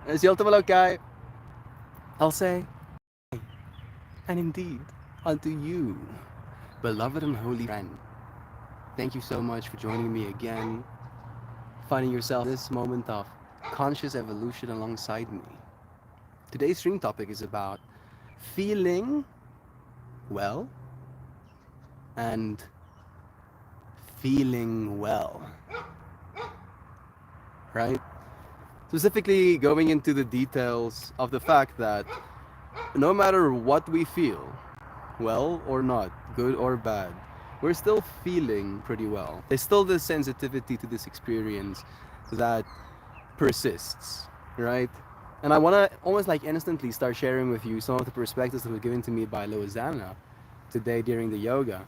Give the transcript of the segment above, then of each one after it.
As the ultimate guy, I'll say, and indeed, unto you, beloved and holy friend, thank you so much for joining me again, finding yourself in this moment of conscious evolution alongside me. Today's stream topic is about feeling well and feeling well, right? Specifically, going into the details of the fact that no matter what we feel, well or not, good or bad, we're still feeling pretty well. There's still this sensitivity to this experience that persists, right? And I want to almost like instantly start sharing with you some of the perspectives that were given to me by Loizana today during the yoga.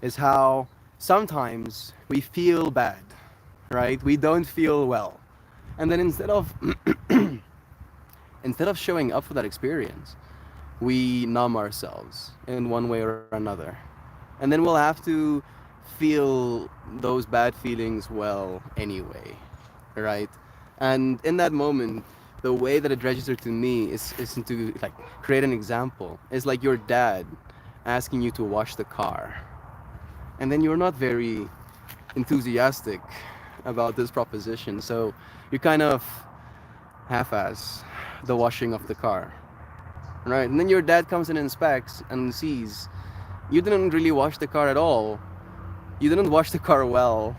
Is how sometimes we feel bad, right? We don't feel well. And then instead of showing up for that experience, we numb ourselves in one way or another. And then we'll have to feel those bad feelings well anyway, right? And in that moment, the way that it registered to me is to like create an example. It's like your dad asking you to wash the car. And then you're not very enthusiastic about this proposition. So you kind of half-ass the washing of the car, right? And then your dad comes and inspects and sees you didn't really wash the car at all. You didn't wash the car well.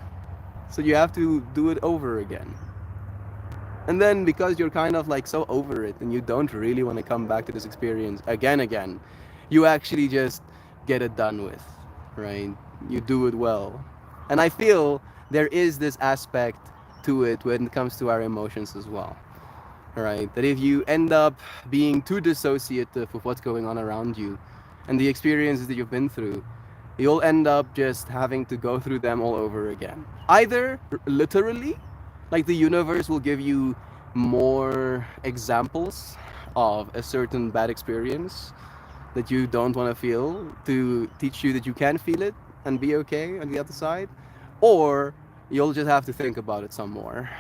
So you have to do it over again. And then because you're kind of like so over it and you don't really want to come back to this experience again, you actually just get it done with, right? You do it well. And I feel there is this aspect to it when it comes to our emotions as well, right? That if you end up being too dissociative with what's going on around you and the experiences that you've been through, you'll end up just having to go through them all over again. Either literally, like the universe will give you more examples of a certain bad experience that you don't want to feel to teach you that you can feel it and be okay on the other side, or you'll just have to think about it some more,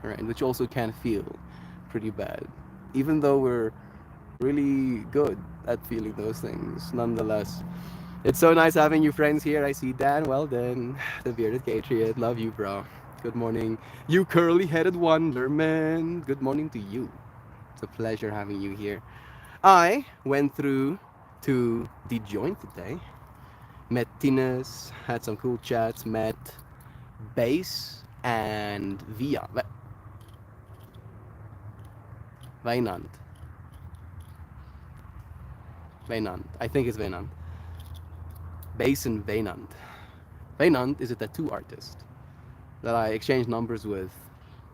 right? Which also can feel pretty bad, even though we're really good at feeling those things nonetheless. It's so nice having you friends here. I see Dan, well done. The bearded patriot, love you, bro. Good morning, you curly-headed wonderman. Good morning to you. It's a pleasure having you here. I went through to the joint today, met Tinas, had some cool chats, met Base and Via. Vainant. Vainant. I think it's Vainant. Base and Vainant. Vainant is a tattoo artist that I exchanged numbers with.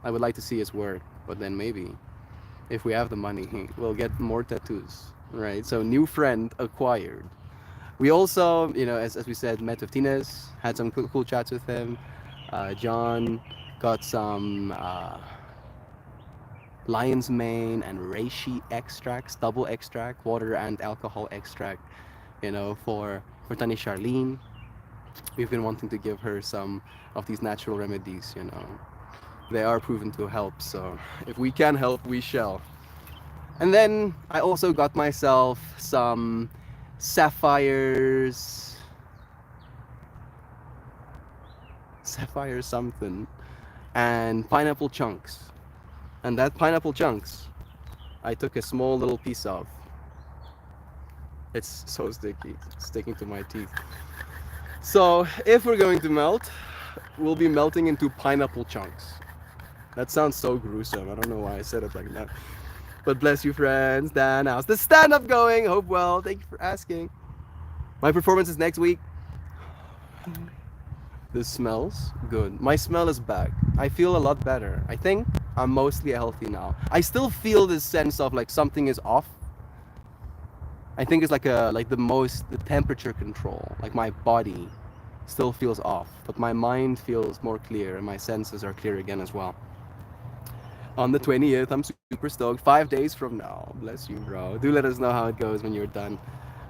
I would like to see his work, but then maybe if we have the money, we'll get more tattoos, right? So new friend acquired. We also, as we said, met with Tines, had some cool chats with him. John got some lion's mane and reishi extracts, double extract, water and alcohol extract, for Tani Charlene. We've been wanting to give her some of these natural remedies. They are proven to help, so if we can help, we shall. And then I also got myself some sapphire something, and pineapple chunks. And that pineapple chunks, I took a small little piece of. It's so sticky, it's sticking to my teeth. So if we're going to melt, we'll be melting into pineapple chunks. That sounds so gruesome. I don't know why I said it like that. But bless you, friends. Dan, how's the stand-up going? Hope well. Thank you for asking. My performance is next week. This smells good. My smell is back. I feel a lot better. I think I'm mostly healthy now. I still feel this sense of like something is off. I think it's like the temperature control. Like my body still feels off, but my mind feels more clear and my senses are clear again as well. On the 20th, I'm super stoked. 5 days from now. Bless you, bro. Do let us know how it goes when you're done.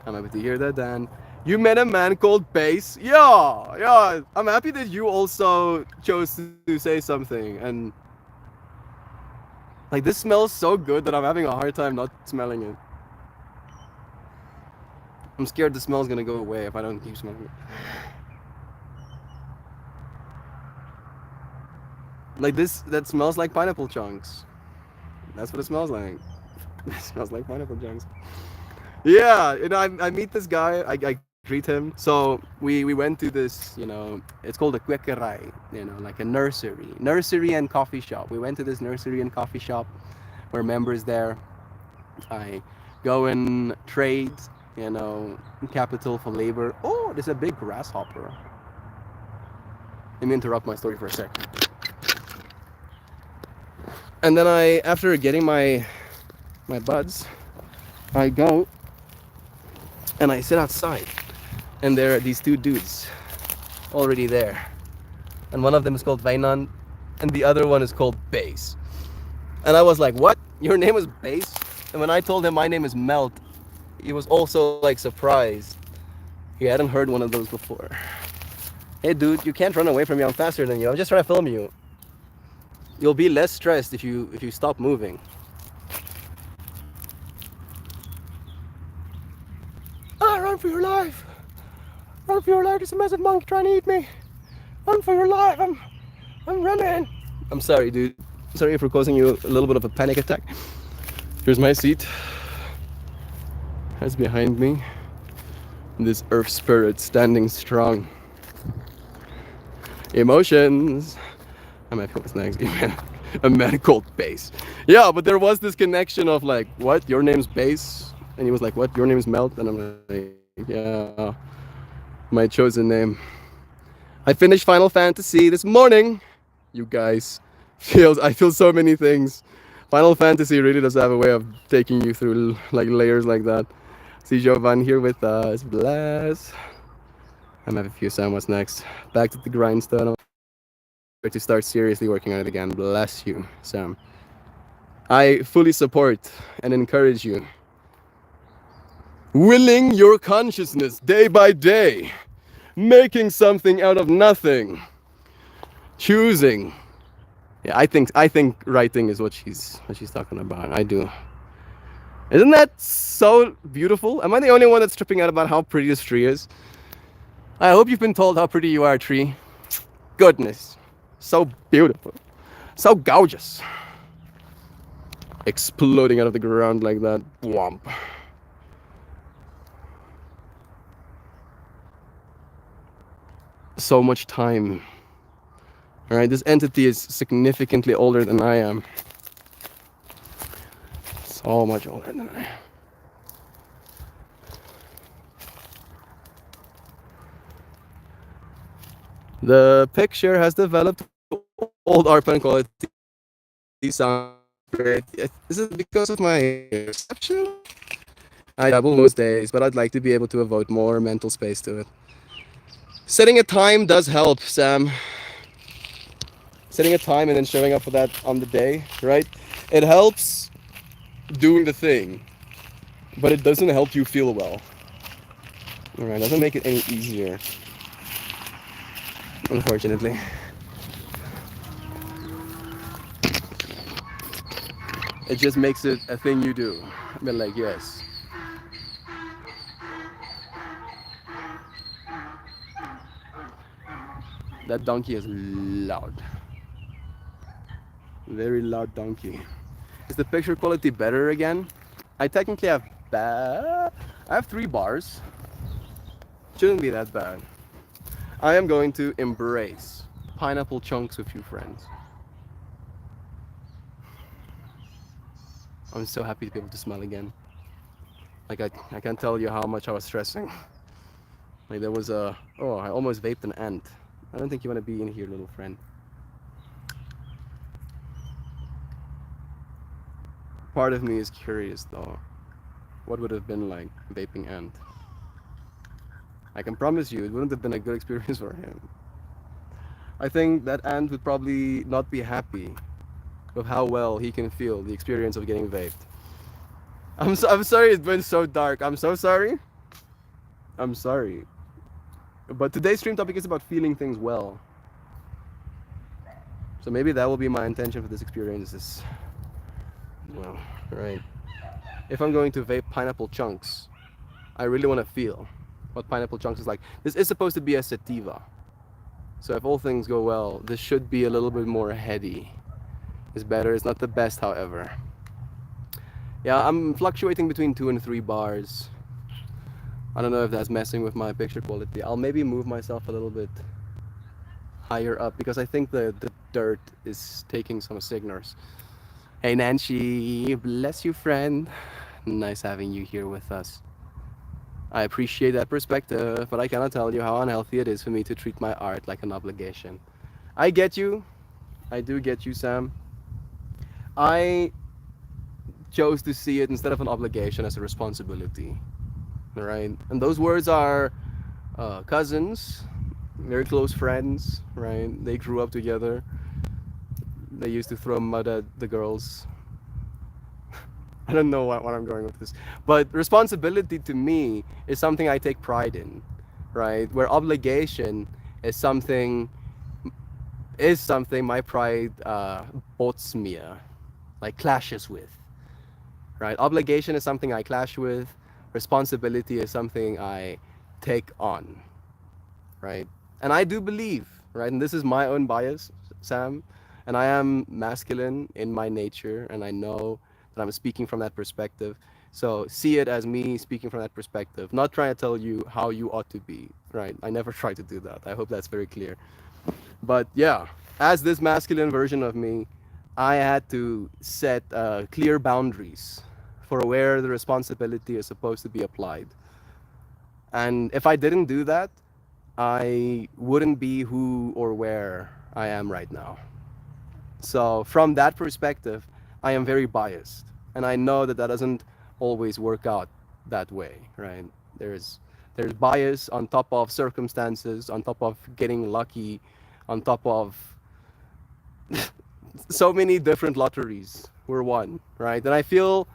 I'm happy to hear that, Dan. You met a man called Base. Yeah. I'm happy that you also chose to say something. And Like this smells so good that I'm having a hard time not smelling it. I'm scared the smell's gonna go away if I don't keep smelling it. Like this, that smells like pineapple chunks. That's what it smells like. It smells like pineapple chunks. Yeah, I meet this guy. I greet him. So we went to this, it's called a kwekerij, like a nursery and coffee shop. We went to this nursery and coffee shop. We're members there. I go and trade, capital for labor. Oh, there's a big grasshopper. Let me interrupt my story for a sec. And then after getting my buds, I go and I sit outside, and there are these two dudes already there, and one of them is called Vainan, and the other one is called Base. And I was like, "What? Your name is Base?" And when I told him my name is Melt, he was also like surprised. He hadn't heard one of those before. Hey, dude, you can't run away from me. I'm faster than you. I'm just trying to film you. You'll be less stressed if you stop moving. Ah, run for your life! Run for your life! There's a massive monkey trying to eat me! Run for your life! I'm running! I'm sorry, dude. Sorry for causing you a little bit of a panic attack. Here's my seat. That's behind me. This earth spirit standing strong. Emotions. I'm at what's next. A man called Base. Yeah, but there was this connection of like, what? Your name's Base? And he was like, what? Your name's Melt? And I'm like, yeah, my chosen name. I finished Final Fantasy this morning. You guys, I feel so many things. Final Fantasy really does have a way of taking you through like layers like that. See Jovan here with us. Bless. I'm having a few Sam. What's next? Back to the grindstone. To start seriously working on it again. Bless you, Sam. I fully support and encourage you. Willing your consciousness day by day, making something out of nothing, choosing. Yeah, I think writing is what she's talking about. I do. Isn't that so beautiful? Am I the only one that's tripping out about how pretty this tree is? I hope you've been told how pretty you are, tree. Goodness. So beautiful. So gorgeous. Exploding out of the ground like that. Whomp. So much time. Alright, this entity is significantly older than I am. So much older than I am. The picture has developed old ARPANET quality sound great. Is it because of my reception? I double most days, but I'd like to be able to devote more mental space to it. Setting a time does help, Sam. Setting a time and then showing up for that on the day, right? It helps doing the thing, but it doesn't help you feel well. Alright, doesn't make it any easier. Unfortunately. It just makes it a thing you do. I mean, like, yes. That donkey is loud. Very loud donkey. Is the picture quality better again? I technically have I have 3 bars. Shouldn't be that bad. I am going to embrace pineapple chunks with you friends. I'm so happy to be able to smell again. Like I can't tell you how much I was stressing. Like there was I almost vaped an ant. I don't think you want to be in here, little friend. Part of me is curious though. What would it have been like vaping ant? I can promise you it wouldn't have been a good experience for him. I think that ant would probably not be happy with how well he can feel the experience of getting vaped. I'm sorry it's been so dark. I'm so sorry. I'm sorry. But today's stream topic is about feeling things well. So maybe that will be my intention for this experience. Well, right. If I'm going to vape pineapple chunks, I really want to feel what pineapple chunks is like. This is supposed to be a sativa. So if all things go well, this should be a little bit more heady. It's better. It's not the best, however. Yeah, I'm fluctuating between 2 and 3 bars. I don't know if that's messing with my picture quality. I'll maybe move myself a little bit higher up because I think the dirt is taking some signals. Hey Nancy, bless you friend. Nice having you here with us. I appreciate that perspective, but I cannot tell you how unhealthy it is for me to treat my art like an obligation. I get you. I do get you, Sam. I chose to see it instead of an obligation as a responsibility. Right? And those words are cousins, very close friends, right? They grew up together. They used to throw mud at the girls. I don't know what I'm going with this. But responsibility to me is something I take pride in, right? Where obligation is something my pride bots me, like clashes with, right? Obligation is something I clash with. Responsibility is something I take on, right? And I do believe, right? And this is my own bias, Sam, and I am masculine in my nature, and I know that I'm speaking from that perspective. So see it as me speaking from that perspective, not trying to tell you how you ought to be, right? I never try to do that. I hope that's very clear. But yeah, as this masculine version of me, I had to set clear boundaries for where the responsibility is supposed to be applied. And if I didn't do that, I wouldn't be who or where I am right now. So from that perspective, I am very biased, and I know that that doesn't always work out that way, right? There's bias on top of circumstances, on top of getting lucky, on top of so many different lotteries were won, right? And I feel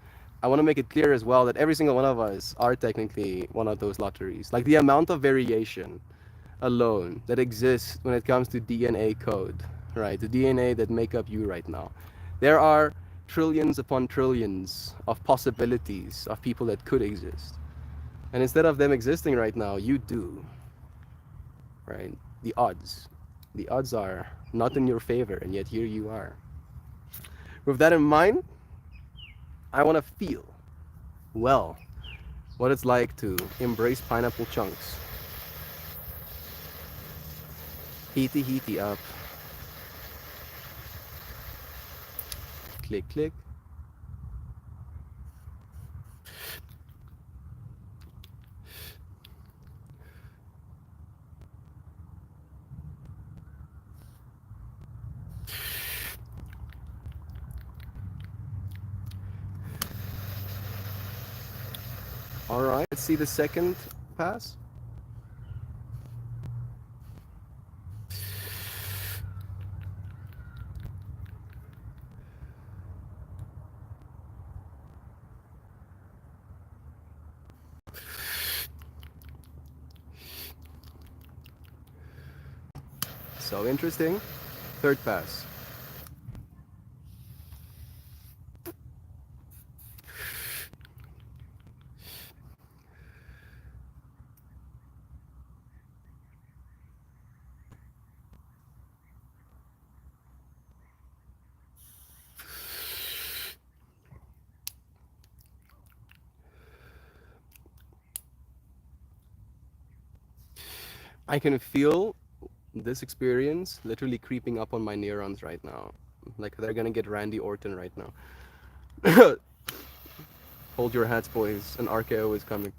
I want to make it clear as well that every single one of us are technically one of those lotteries. Like the amount of variation alone that exists when it comes to DNA code, right? The DNA that make up you right now. There are trillions upon trillions of possibilities of people that could exist. And instead of them existing right now, you do, right? The odds. The odds are not in your favor, and yet here you are. With that in mind, I want to feel, well, what it's like to embrace pineapple chunks. Heaty, heaty up. Click, click. All right, let's see the second pass. So interesting. Third pass. I can feel this experience literally creeping up on my neurons right now. Like they're gonna get Randy Orton right now. Hold your hats, boys. An RKO is coming.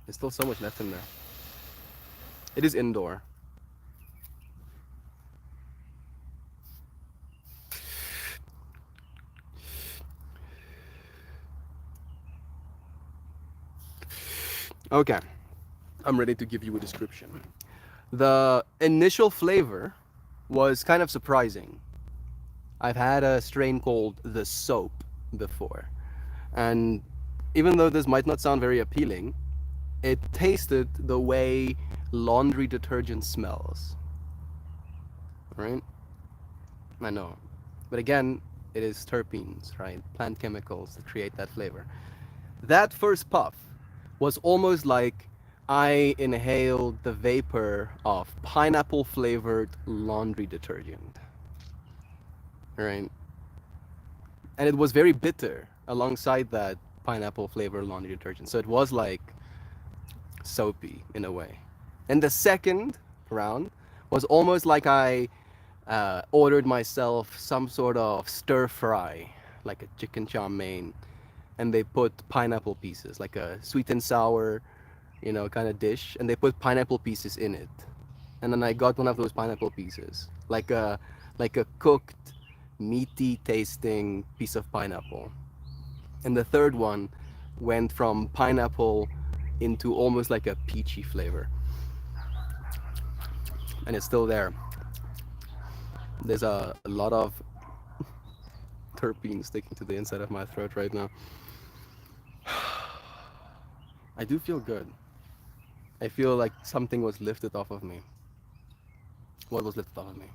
There's still so much left in there. It is indoor. Okay, I'm ready to give you a description. The initial flavor was kind of surprising. I've had a strain called the soap before, and even though this might not sound very appealing, it tasted the way laundry detergent smells, right? I know. But again, it is terpenes, right? Plant chemicals that create that flavor. That first puff was almost like I inhaled the vapor of pineapple flavored laundry detergent, right? And it was very bitter alongside that pineapple flavored laundry detergent. So it was like soapy in a way. And the second round was almost like I ordered myself some sort of stir fry, like a chicken chow mein, and they put pineapple pieces, like a sweet and sour, kind of dish, and they put pineapple pieces in it. And then I got one of those pineapple pieces, like a cooked, meaty tasting piece of pineapple. And the third one went from pineapple into almost like a peachy flavor, and it's still there. There's a lot of terpenes sticking to the inside of my throat right now. I do feel good. I feel like something was lifted off of me. What was lifted off of me?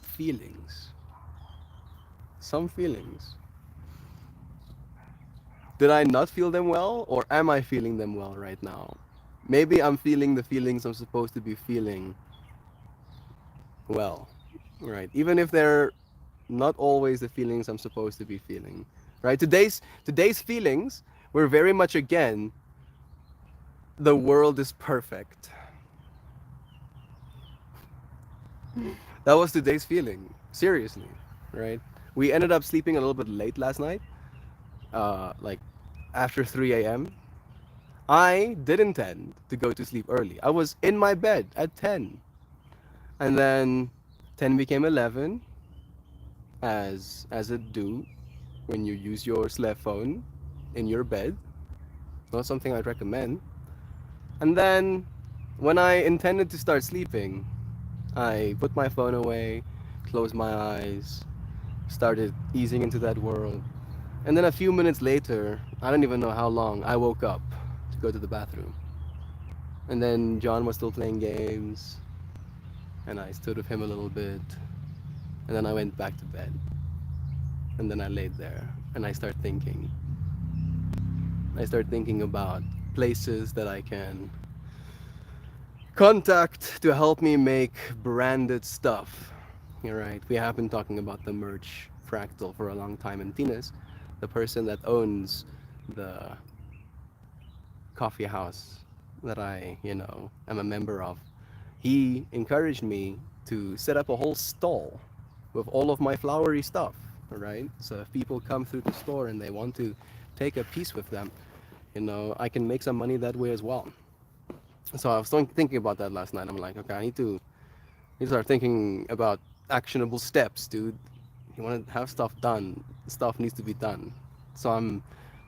Feelings. Some feelings. Did I not feel them well, or am I feeling them well right now? Maybe I'm feeling the feelings I'm supposed to be feeling well, right? Even if they're not always the feelings I'm supposed to be feeling, right? Today's feelings were very much again, the world is perfect. That was today's feeling. Seriously, right? We ended up sleeping a little bit late last night, like after 3 a.m. I did intend to go to sleep early. I was in my bed at 10. And then 10 became 11, as it do when you use your slave phone in your bed. Not something I'd recommend. And then when I intended to start sleeping, I put my phone away, closed my eyes, started easing into that world. And then a few minutes later, I don't even know how long, I woke up to go to the bathroom. And then John was still playing games, and I stood with him a little bit. And then I went back to bed. And then I laid there and I start thinking. I start thinking about places that I can contact to help me make branded stuff. You're right. We have been talking about the merch fractal for a long time, and Tinas, the person that owns the coffee house that I am a member of, he encouraged me to set up a whole stall with all of my flowery stuff, right? So if people come through the store and they want to take a piece with them, I can make some money that way as well. So I was thinking about that last night. I'm like, okay, I need to start thinking about actionable steps, dude. You want to have stuff done, stuff needs to be done. So I'm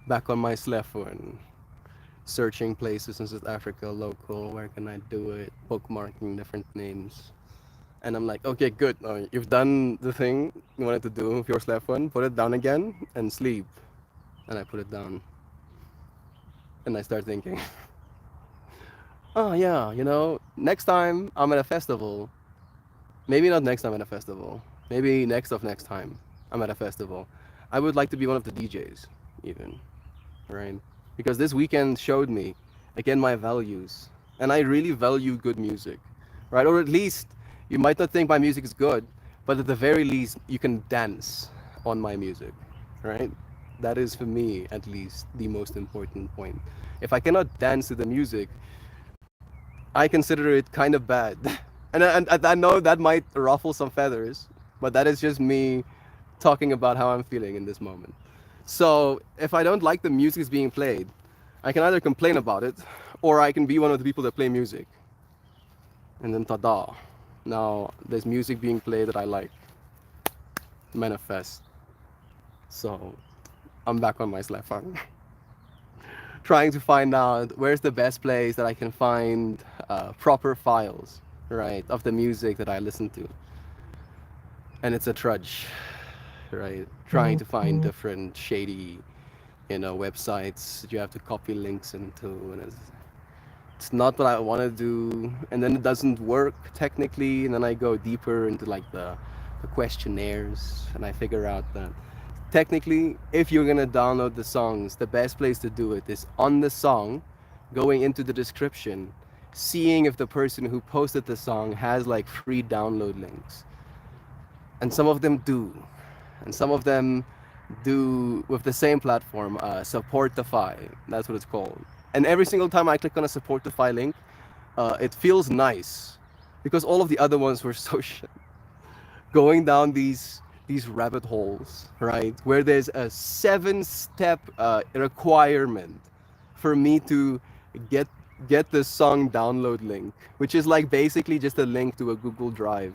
back on my phone, searching places in South Africa, local, where can I do it, bookmarking different names. And I'm like, okay, good. You've done the thing you wanted to do with your phone. Put it down again and sleep. And I put it down. And I start thinking, oh yeah, next time I'm at a festival, maybe not next time at a festival, maybe next of next time I'm at a festival, I would like to be one of the DJs, even, right? Because this weekend showed me, again, my values. And I really value good music, right? Or at least, you might not think my music is good, but at the very least, you can dance on my music, right? That is, for me, at least, the most important point. If I cannot dance to the music, I consider it kind of bad. And I know that might ruffle some feathers, but that is just me talking about how I'm feeling in this moment. So if I don't like the music is being played, I can either complain about it, or I can be one of the people that play music. And then tada, now there's music being played that I like. Manifest. So I'm back on my phone, trying to find out where's the best place that I can find proper files, right, of the music that I listen to. And it's a trudge, right? Trying to find different shady websites that you have to copy links into, and it's not what I want to do, and then it doesn't work technically, and then I go deeper into like the questionnaires, and I figure out that technically, if you're gonna download the songs, the best place to do it is on the song, going into the description, seeing if the person who posted the song has like free download links. And some of them do. And some of them do with the same platform, Supportify. That's what it's called. And every single time I click on a Supportify link, it feels nice because all of the other ones were so shit. Going down these rabbit holes, right? Where there's a 7-step requirement for me to get get the song download link, which is like basically just a link to a Google Drive,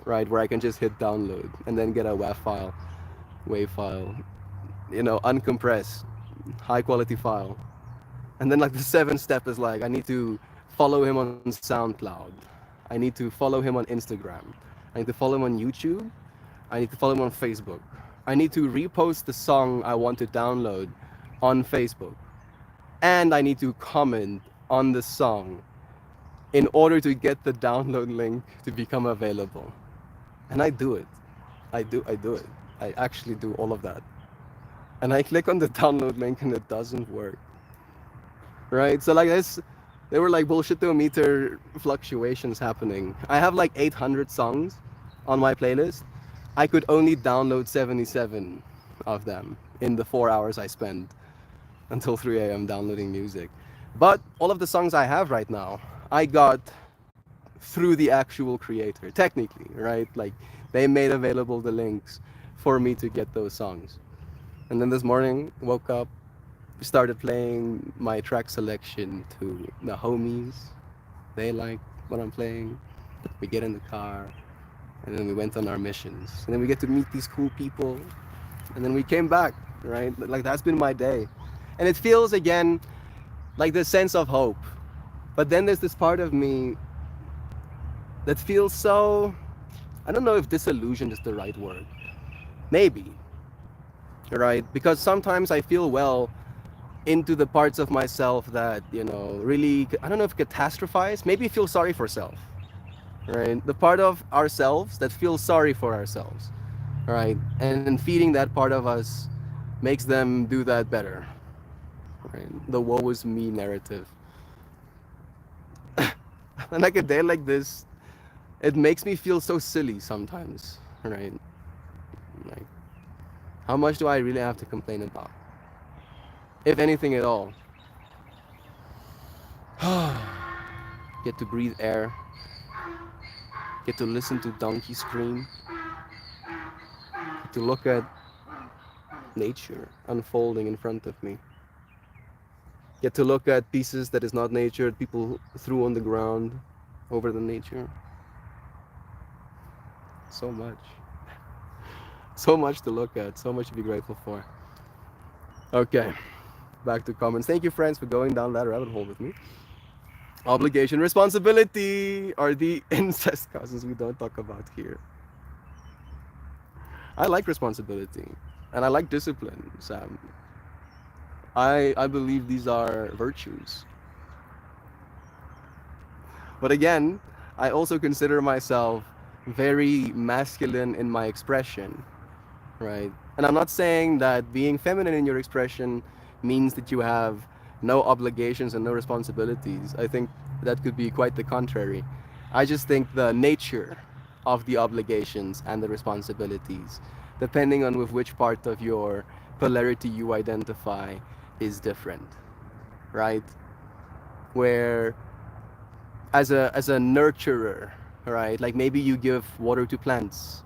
right? Where I can just hit download and then get a WAV file, uncompressed, high quality file. And then like the 7th step is like I need to follow him on SoundCloud. I need to follow him on Instagram. I need to follow him on YouTube. I need to follow him on Facebook. I need to repost the song I want to download on Facebook. And I need to comment on the song in order to get the download link to become available. And I do it. I do it. I actually do all of that. And I click on the download link and it doesn't work. Right? So like this, there were like bullshit-o-meter fluctuations happening. I have like 800 songs on my playlist. I could only download 77 of them in the 4 hours I spent until 3 a.m. downloading music. But all of the songs I have right now, I got through the actual creator, technically, right? Like they made available the links for me to get those songs. And then this morning, woke up, started playing my track selection to the homies. They like what I'm playing. We get in the car, and then we went on our missions. And then we get to meet these cool people. And then we came back, right? Like that's been my day. And it feels again like this sense of hope. But then there's this part of me that feels so, I don't know if disillusioned is the right word. Maybe, right? Because sometimes I feel well into the parts of myself that, really, I don't know if catastrophize, maybe feel sorry for self, right? The part of ourselves that feels sorry for ourselves, right? And feeding that part of us makes them do that better, right? The woe is me narrative. And like a day like this, it makes me feel so silly sometimes, right? Like, how much do I really have to complain about? If anything at all. Get to breathe air. Get to listen to donkeys scream. Get to look at nature unfolding in front of me. Get to look at pieces that is not nature, people threw on the ground over the nature. So much. So much to look at, so much to be grateful for. Okay, back to comments. Thank you, friends, for going down that rabbit hole with me. Obligation, responsibility are the incest cousins we don't talk about here. I like responsibility and I like discipline, Sam. I believe these are virtues. But again, I also consider myself very masculine in my expression, right? And I'm not saying that being feminine in your expression means that you have no obligations and no responsibilities. I think that could be quite the contrary. I just think the nature of the obligations and the responsibilities, depending on with which part of your polarity you identify, is different, right? Where as a nurturer, right? Like maybe you give water to plants,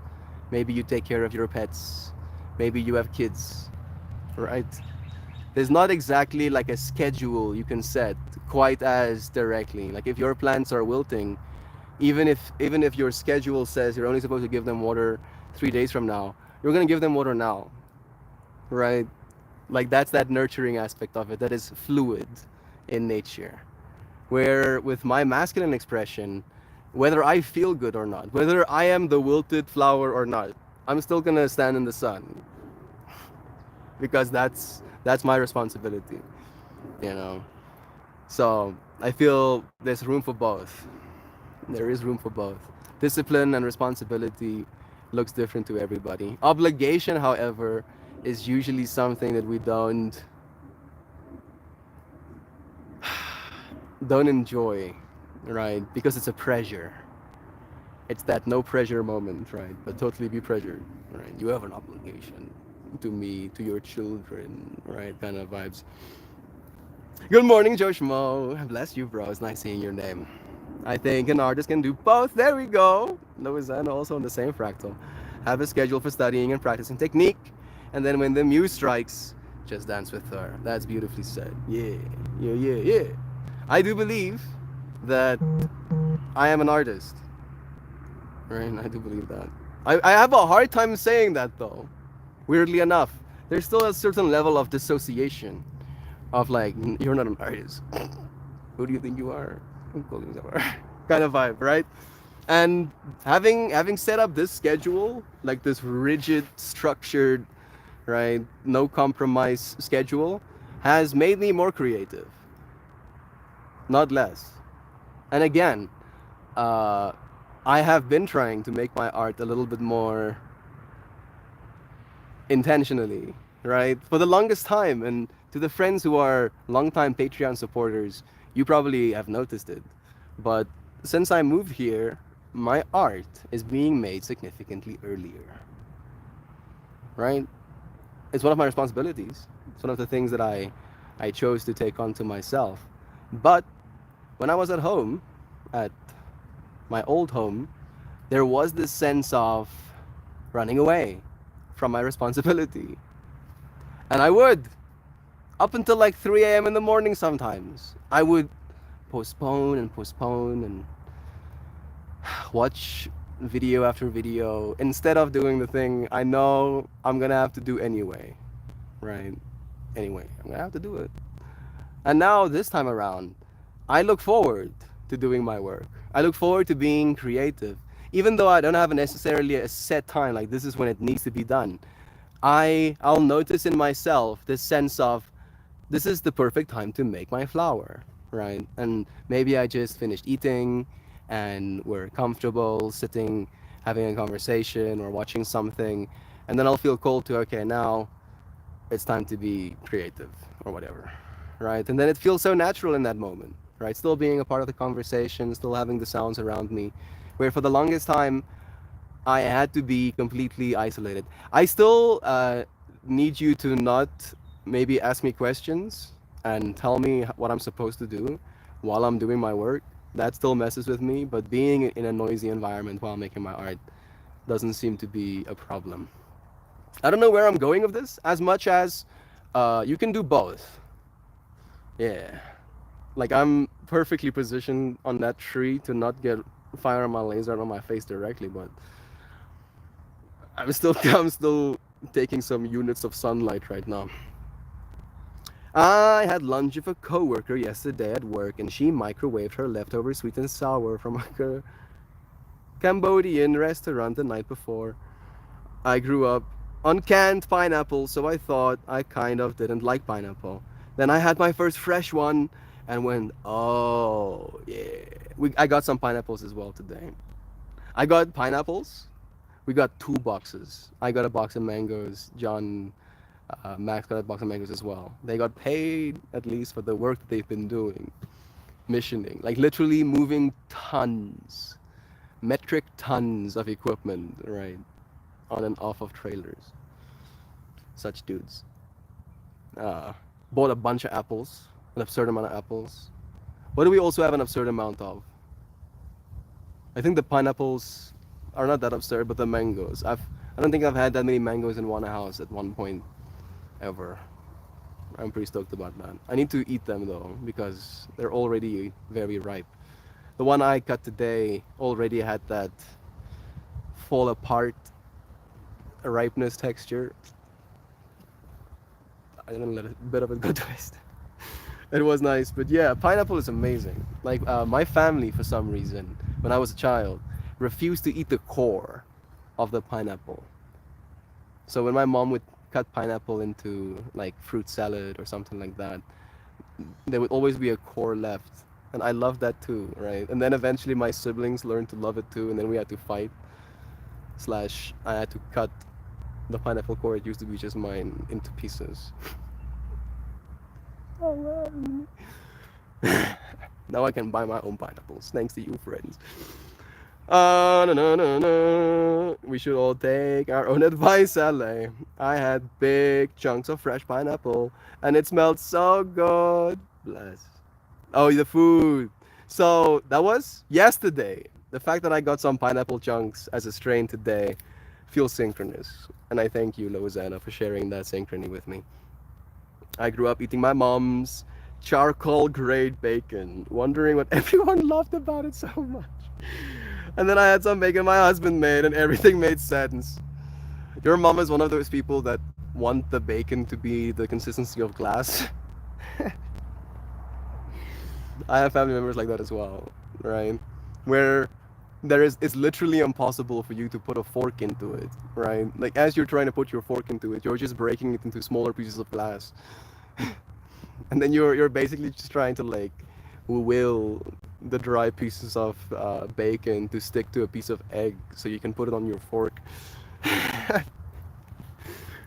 maybe you take care of your pets, maybe you have kids, right? There's not exactly like a schedule you can set quite as directly. Like if your plants are wilting, even if your schedule says you're only supposed to give them water 3 days from now, you're gonna give them water now, right? Like that's that nurturing aspect of it that is fluid in nature. Where with my masculine expression, whether I feel good or not, whether I am the wilted flower or not, I'm still gonna stand in the sun. because that's my responsibility, you know. So I feel there's room for both. There is room for both. Discipline and responsibility looks different to everybody. Obligation, however, is usually something that we don't enjoy, right? Because it's a pressure. It's that no pressure moment, right? But totally be pressured, right? You have an obligation to me, to your children, right? Kind of vibes. Good morning, Joe Schmo. Bless you, bro. It's nice seeing your name. I think an artist can do both. There we go. Lois and also in the same fractal. Have a schedule for studying and practicing technique, and then when the muse strikes, just dance with her. That's beautifully said. Yeah, yeah, yeah, yeah. I do believe that I am an artist, right? I do believe that. I have a hard time saying that though. Weirdly enough, there's still a certain level of dissociation of like, you're not an artist. Who do you think you are? Kind of vibe, right? And having set up this schedule, like this rigid, structured, right, no compromise schedule, has made me more creative, not less. And again, I have been trying to make my art a little bit more intentionally, right? For the longest time, and to the friends who are longtime Patreon supporters, you probably have noticed it. But since I moved here, my art is being made significantly earlier, right? It's one of my responsibilities. It's one of the things that I chose to take onto myself. But when I was at home, at my old home, there was this sense of running away from my responsibility. And I would, up until like 3 a.m. in the morning sometimes, I would postpone and watch video after video instead of doing the thing I know I'm gonna have to do anyway, right? Anyway, I'm gonna have to do it. And now this time around, I look forward to doing my work. I look forward to being creative. Even though I don't have necessarily a set time, like this is when it needs to be done, I'll notice in myself this sense of this is the perfect time to make my flower, right? And maybe I just finished eating and we're comfortable sitting, having a conversation or watching something, and then I'll feel called to, okay, now it's time to be creative or whatever, right? And then it feels so natural in that moment, right? Still being a part of the conversation, still having the sounds around me, where for the longest time I had to be completely isolated. I still need you to not maybe ask me questions and tell me what I'm supposed to do while I'm doing my work. That still messes with me, but being in a noisy environment while making my art doesn't seem to be a problem. I don't know where I'm going with this, as much as you can do both. Yeah. Like I'm perfectly positioned on that tree to not get fire on my laser on my face directly, but I'm still taking some units of sunlight right now. I had lunch with a coworker yesterday at work, and she microwaved her leftover sweet and sour from a Cambodian restaurant the night before. I grew up on canned pineapple, so I thought I kind of didn't like pineapple. Then I had my first fresh one and went, oh yeah. I got some pineapples as well today. I got pineapples. We got 2 boxes. I got a box of mangoes. Max got a box of mangoes as well. They got paid at least for the work that they've been doing. Missioning, like literally moving tons, metric tons of equipment, right, on and off of trailers. Such dudes. Bought a bunch of apples, an absurd amount of apples. What do we also have an absurd amount of? I think the pineapples are not that absurd, but the mangoes. I don't think I've had that many mangoes in one house at one point ever. I'm pretty stoked about that. I need to eat them though, because they're already very ripe. The one I cut today already had that fall apart ripeness texture. I'm gonna let a bit of it go to waste. It was nice, but yeah, pineapple is amazing. Like my family, for some reason, when I was a child, refused to eat the core of the pineapple. So when my mom would cut pineapple into like fruit salad or something like that, there would always be a core left. And I love that too, right? And then eventually my siblings learned to love it too, and then we had to fight, slash, I had to cut the pineapple core. It used to be just mine into pieces. Oh man. Now I can buy my own pineapples, thanks to you, friends. No, no, no, no. We should all take our own advice, LA. I had big chunks of fresh pineapple, and it smelled so good. Bless. Oh, the food. So that was yesterday. The fact that I got some pineapple chunks as a strain today feels synchronous. And I thank you, Lozana, for sharing that synchrony with me. I grew up eating my mom's charcoal grade bacon, wondering what everyone loved about it so much. And then I had some bacon my husband made, and everything made sense. Your mom is one of those people that want the bacon to be the consistency of glass. I have family members like that as well, right? Where it's literally impossible for you to put a fork into it, right? Like as you're trying to put your fork into it, you're just breaking it into smaller pieces of glass. And then you're basically just trying to like will the dry pieces of bacon to stick to a piece of egg so you can put it on your fork.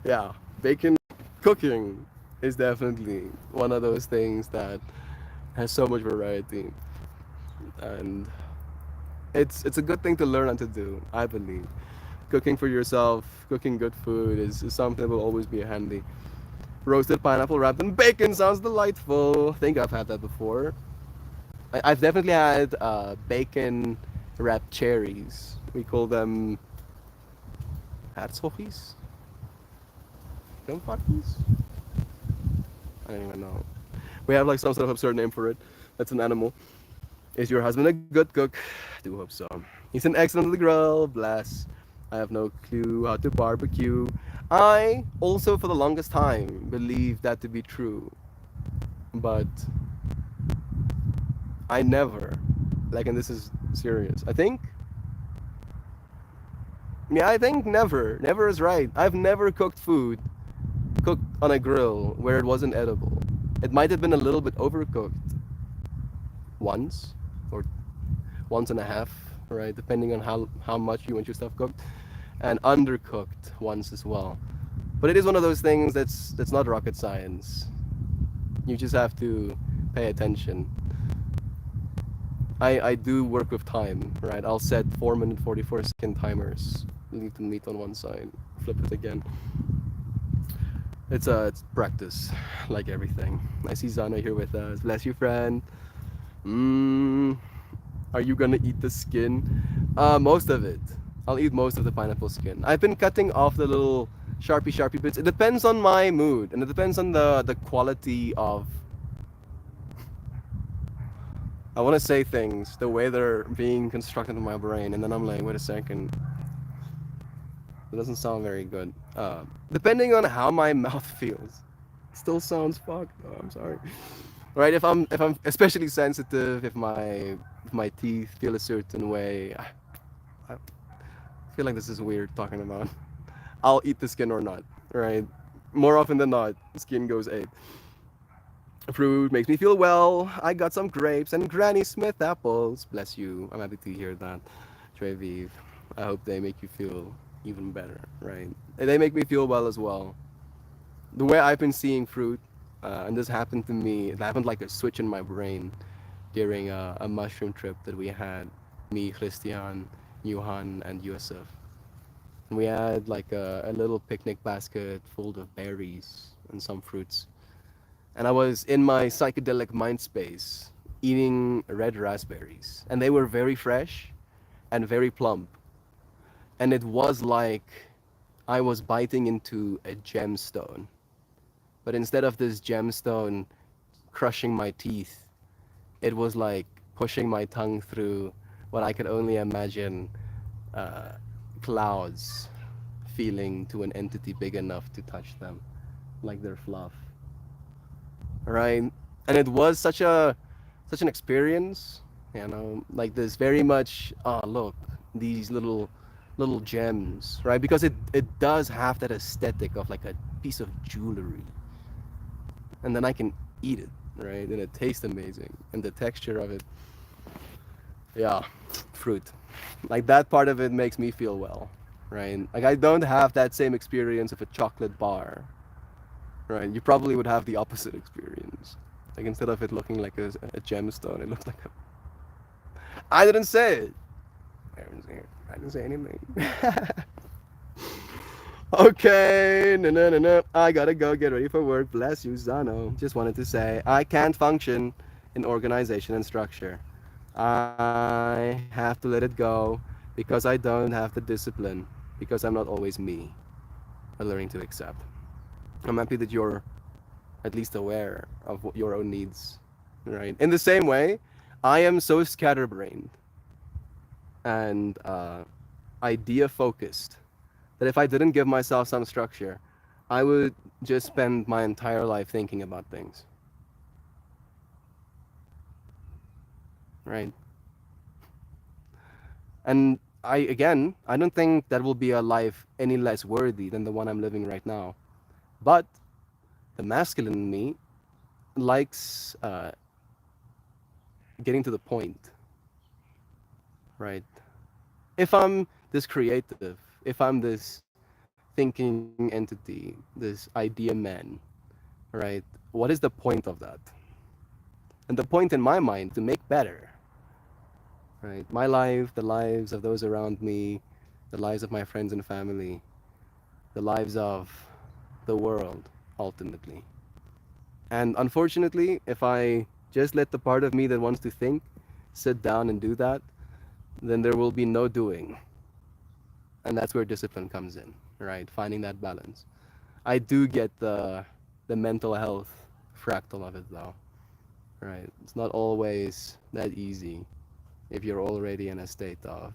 Yeah, bacon cooking is definitely one of those things that has so much variety, and it's a good thing to learn how to do, I believe. Cooking for yourself, cooking good food is something that will always be handy. Roasted pineapple wrapped in bacon sounds delightful. I think I've had that before. I've definitely had bacon wrapped cherries. We call them hartshokjes? Filmpakjes? I don't even know. We have like some sort of absurd name for it. That's an animal. Is your husband a good cook? I do hope so. He's an excellent on the grill. Bless. I have no clue how to barbecue. I also, for the longest time, believed that to be true. But I never, like, and this is serious, I think never. Never is right. I've never cooked food cooked on a grill where it wasn't edible. It might have been a little bit overcooked once or once and a half, right? Depending on how much you want your stuff cooked, and undercooked once as well. But it is one of those things that's not rocket science. You just have to pay attention. I do work with time, right? I'll set 4-minute 44-second timers. Leave the meat on one side, flip it again. It's practice, like everything. I see Zana here with us. Bless you, friend. Are you gonna eat the skin? Most of it. I'll eat most of the pineapple skin. I've been cutting off the little sharpie bits. It depends on my mood, and it depends on the quality of. I want to say things the way they're being constructed in my brain, and then I'm like, wait a second. It doesn't sound very good. Depending on how my mouth feels, it still sounds fucked. Oh, I'm sorry. Right? If I'm especially sensitive, if my teeth feel a certain way, I feel like this is weird talking about. I'll eat the skin or not. Right? More often than not, skin goes ape. Fruit makes me feel well. I got some grapes and Granny Smith apples. Bless you. I'm happy to hear that. Trey Vive. I hope they make you feel even better, right? And they make me feel well as well. The way I've been seeing fruit, and this happened to me, it happened like a switch in my brain during a mushroom trip that we had, me, Christian, Johan, and Yusuf. And we had like a little picnic basket full of berries and some fruits. And I was in my psychedelic mind space eating red raspberries. And they were very fresh and very plump. And it was like I was biting into a gemstone. But instead of this gemstone crushing my teeth, it was like pushing my tongue through what I could only imagine clouds feeling to an entity big enough to touch them, like their fluff. Right? And it was such an experience, like this very much, oh look, these little little gems, right? Because it does have that aesthetic of like a piece of jewelry, and then I can eat it, right? And it tastes amazing, and the texture of it, yeah, fruit. Like that part of it makes me feel well, right? Like I don't have that same experience of a chocolate bar, right? You probably would have the opposite experience. Like instead of it looking like a gemstone, it looks like a. I didn't say it. I didn't say anything. Okay, no, no, no, no. I gotta go get ready for work. Bless you, Zano. Just wanted to say I can't function in organization and structure. I have to let it go because I don't have the discipline, because I'm not always me. I'm learning to accept. I'm happy that you're at least aware of your own needs, right? In the same way, I am so scatterbrained and idea focused that if I didn't give myself some structure, I would just spend my entire life thinking about things, right? And I don't think that will be a life any less worthy than the one I'm living right now. But the masculine in me likes getting to the point, right? If I'm this creative, if I'm this thinking entity, this idea man, right? What is the point of that? And the point in my mind to make better, right? My life, the lives of those around me, the lives of my friends and family, the lives of the world, ultimately. And unfortunately, if I just let the part of me that wants to think sit down and do that, then there will be no doing. And that's where discipline comes in, right? Finding that balance. I do get the mental health fractal of it though, right? It's not always that easy if you're already in a state of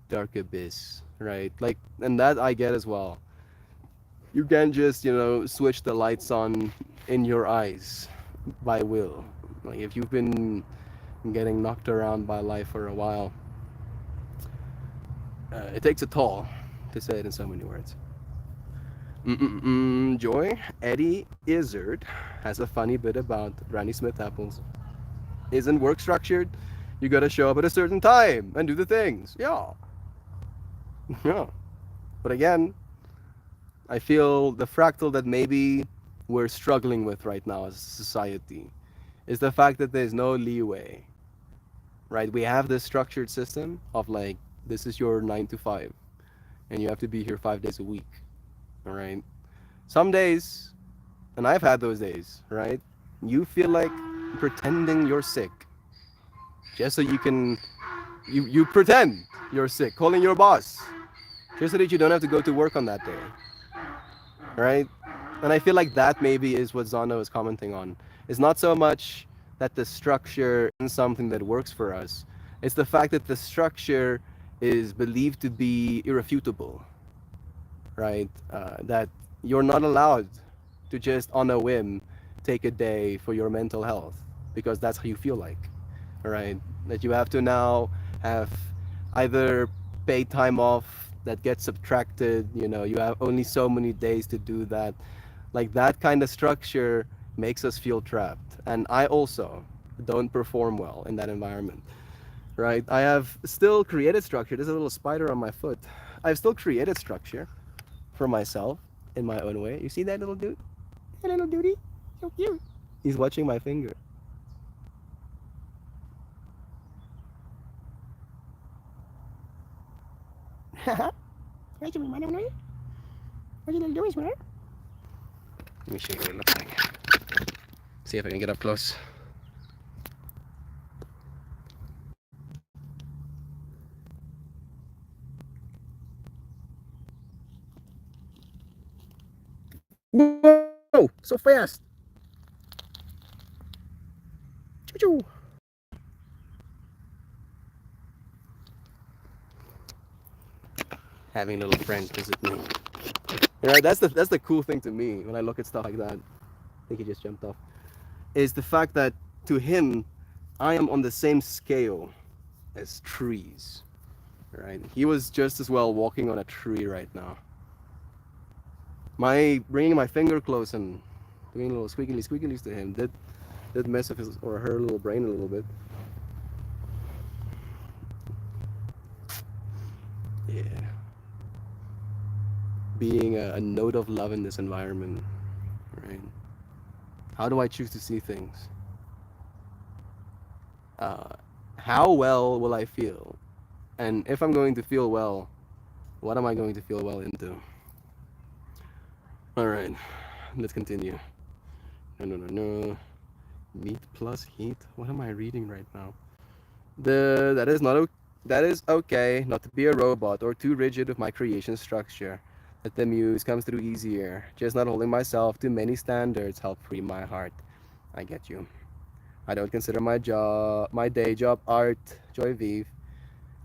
dark abyss, right? Like, and that I get as well. You can't just, switch the lights on in your eyes by will. Like, if you've been getting knocked around by life for a while, it takes a toll, to say it in so many words. Joy, Eddie Izzard has a funny bit about Granny Smith apples. Isn't work structured? You gotta show up at a certain time and do the things. Yeah. Yeah. But again, I feel the fractal that maybe we're struggling with right now as a society is the fact that there's no leeway, right? We have this structured system of like, this is your 9 to 5, and you have to be here 5 days a week, all right? Some days, and I've had those days, right? You feel like pretending you're sick just so you can, you pretend you're sick, calling your boss just so that you don't have to go to work on that day, right? And I feel like that maybe is what Zano is commenting on. It's not so much that the structure is something that works for us. It's the fact that the structure is believed to be irrefutable, right? That you're not allowed to just on a whim take a day for your mental health because that's how you feel like, right? That you have to now have either paid time off that gets subtracted, you have only so many days to do that. Like that kind of structure makes us feel trapped. And I also don't perform well in that environment, right? I have still created structure. There's a little spider on my foot. I've still created structure for myself in my own way. You see that little dude? That little duty? So cute. He's watching my finger. What you mean, what you little doing, sweetheart? Let me show you what it looks like. See if I can get up close. Whoa! So fast! Choo-choo! Having little friends visit me. That's the cool thing to me when I look at stuff like that. I think he just jumped off. Is the fact that to him, I am on the same scale as trees, right? He was just as well walking on a tree right now. My bringing my finger close and doing little squeaky squeakies to him did mess up his or her little brain a little bit. Yeah. Being a note of love in this environment, right? How do I choose to see things? Uh, how well will I feel? And if I'm going to feel well, what am I going to feel well into? All right, let's continue. No. Meat plus heat. What am I reading right now? That is not that is okay not to be a robot or too rigid with my creation structure. That the muse comes through easier. Just not holding myself to many standards help free my heart. I get you. I don't consider my day job art, joy vive.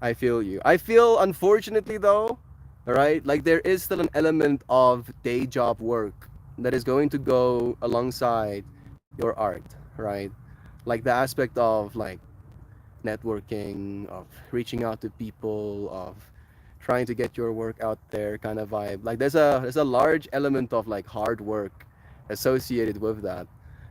I feel you. I feel unfortunately though, right? Like there is still an element of day job work that is going to go alongside your art, right? Like the aspect of like networking, of reaching out to people, of trying to get your work out there kind of vibe. Like there's a large element of like hard work associated with that.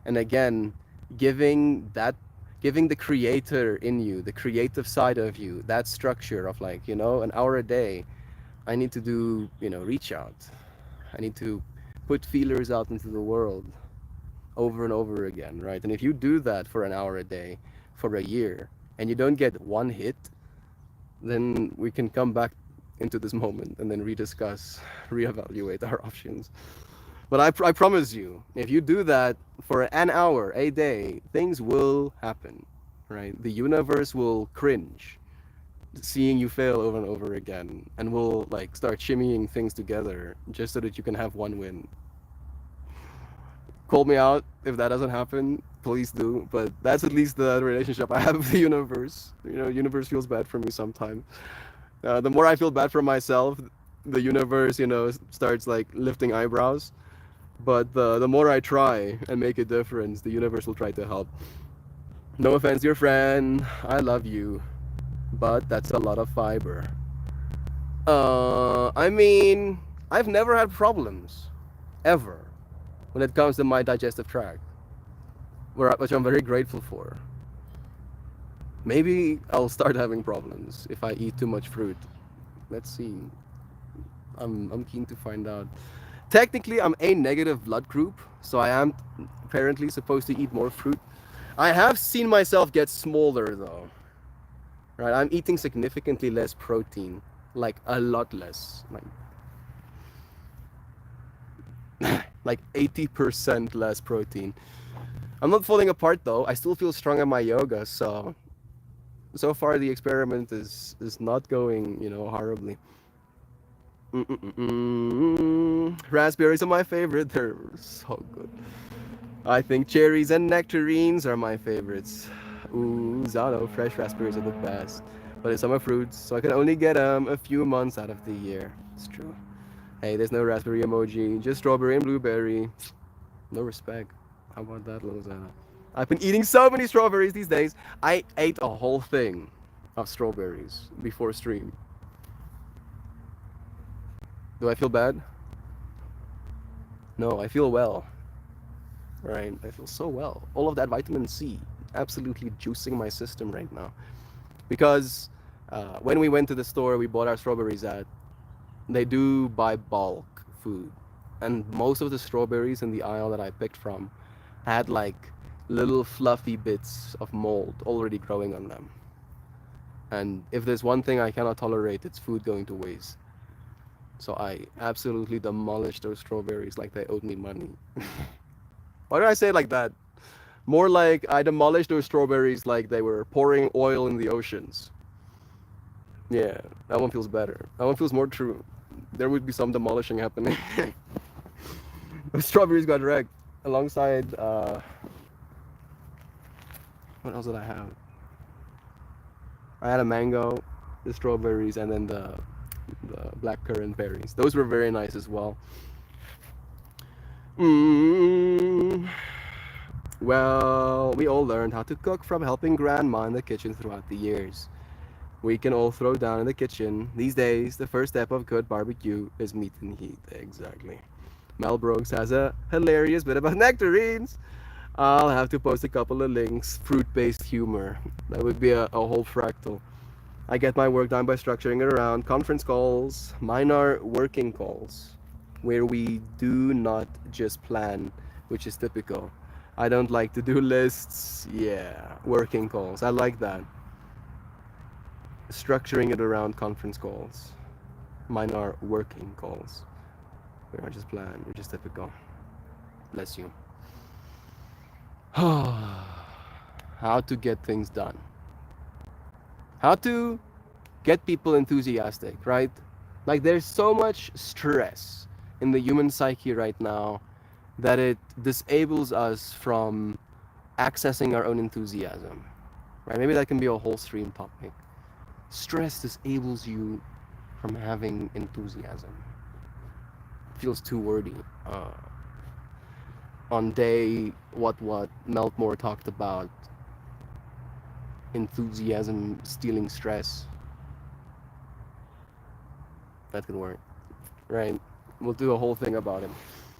And again, giving that giving the creator in you, the creative side of you, that structure of like, an hour a day, I need to do, reach out. I need to put feelers out into the world over and over again, right? And if you do that for an hour a day for a year and you don't get one hit, then we can come back into this moment and then rediscuss, reevaluate our options. But I promise you, if you do that for an hour a day, things will happen, right? The universe will cringe seeing you fail over and over again and will like start shimmying things together just so that you can have one win. Call me out if that doesn't happen, please do. But that's at least the relationship I have with the universe. Universe feels bad for me sometimes. The more I feel bad for myself, the universe, starts like lifting eyebrows. But the more I try and make a difference, the universe will try to help. No offense, dear friend. I love you. But that's a lot of fiber. I mean, I've never had problems. Ever. When it comes to my digestive tract. Which I'm very grateful for. Maybe I'll start having problems if I eat too much fruit. Let's see. I'm keen to find out. Technically, I'm A negative blood group, so I am apparently supposed to eat more fruit. I have seen myself get smaller though. Right, I'm eating significantly less protein, like a lot less, like 80% less protein. I'm not falling apart though. I still feel strong in my yoga, so far the experiment is not going, horribly. Raspberries are my favorite. They're so good. I think cherries and nectarines are my favorites. Ooh, Zano, fresh raspberries are the best. But it's summer fruits, so I can only get them a few months out of the year. It's true. Hey, there's no raspberry emoji, just strawberry and blueberry. No respect. How about that, little Zano? I've been eating so many strawberries these days. I ate a whole thing of strawberries before stream. Do I feel bad? No, I feel well. Right, I feel so well. All of that vitamin C absolutely juicing my system right now. Because when we went to the store we bought our strawberries at, they do buy bulk food. And most of the strawberries in the aisle that I picked from had like little fluffy bits of mold already growing on them. And if there's one thing I cannot tolerate, it's food going to waste. So I absolutely demolished those strawberries like they owed me money. Why did I say it like that? More like I demolished those strawberries like they were pouring oil in the oceans. Yeah, that one feels better. That one feels more true. There would be some demolishing happening. The strawberries got wrecked alongside, what else did I have? I had a mango, the strawberries, and then the blackcurrant berries. Those were very nice as well. Well, we all learned how to cook from helping grandma in the kitchen throughout the years. we can all throw down in the kitchen. These days, the first step of good barbecue is meat and heat. Exactly. Mel Brooks has a hilarious bit about nectarines. I'll have to post a couple of links. Fruit-based humor. That would be a whole fractal. I get my work done by structuring it around conference calls. Mine are working calls, where we do not just plan, which is typical. I don't like to do lists. Yeah, working calls. I like that. Structuring it around conference calls. Mine are working calls. We're not just plan, we're just typical. Bless you. How to get things done. How to get people enthusiastic, right? Like there's so much stress in the human psyche right now that it disables us from accessing our own enthusiasm. Right? Maybe that can be a whole stream topic. Stress disables you from having enthusiasm. It feels too wordy. On day what Meltmore talked about enthusiasm stealing stress. That could work, right? We'll do a whole thing about it.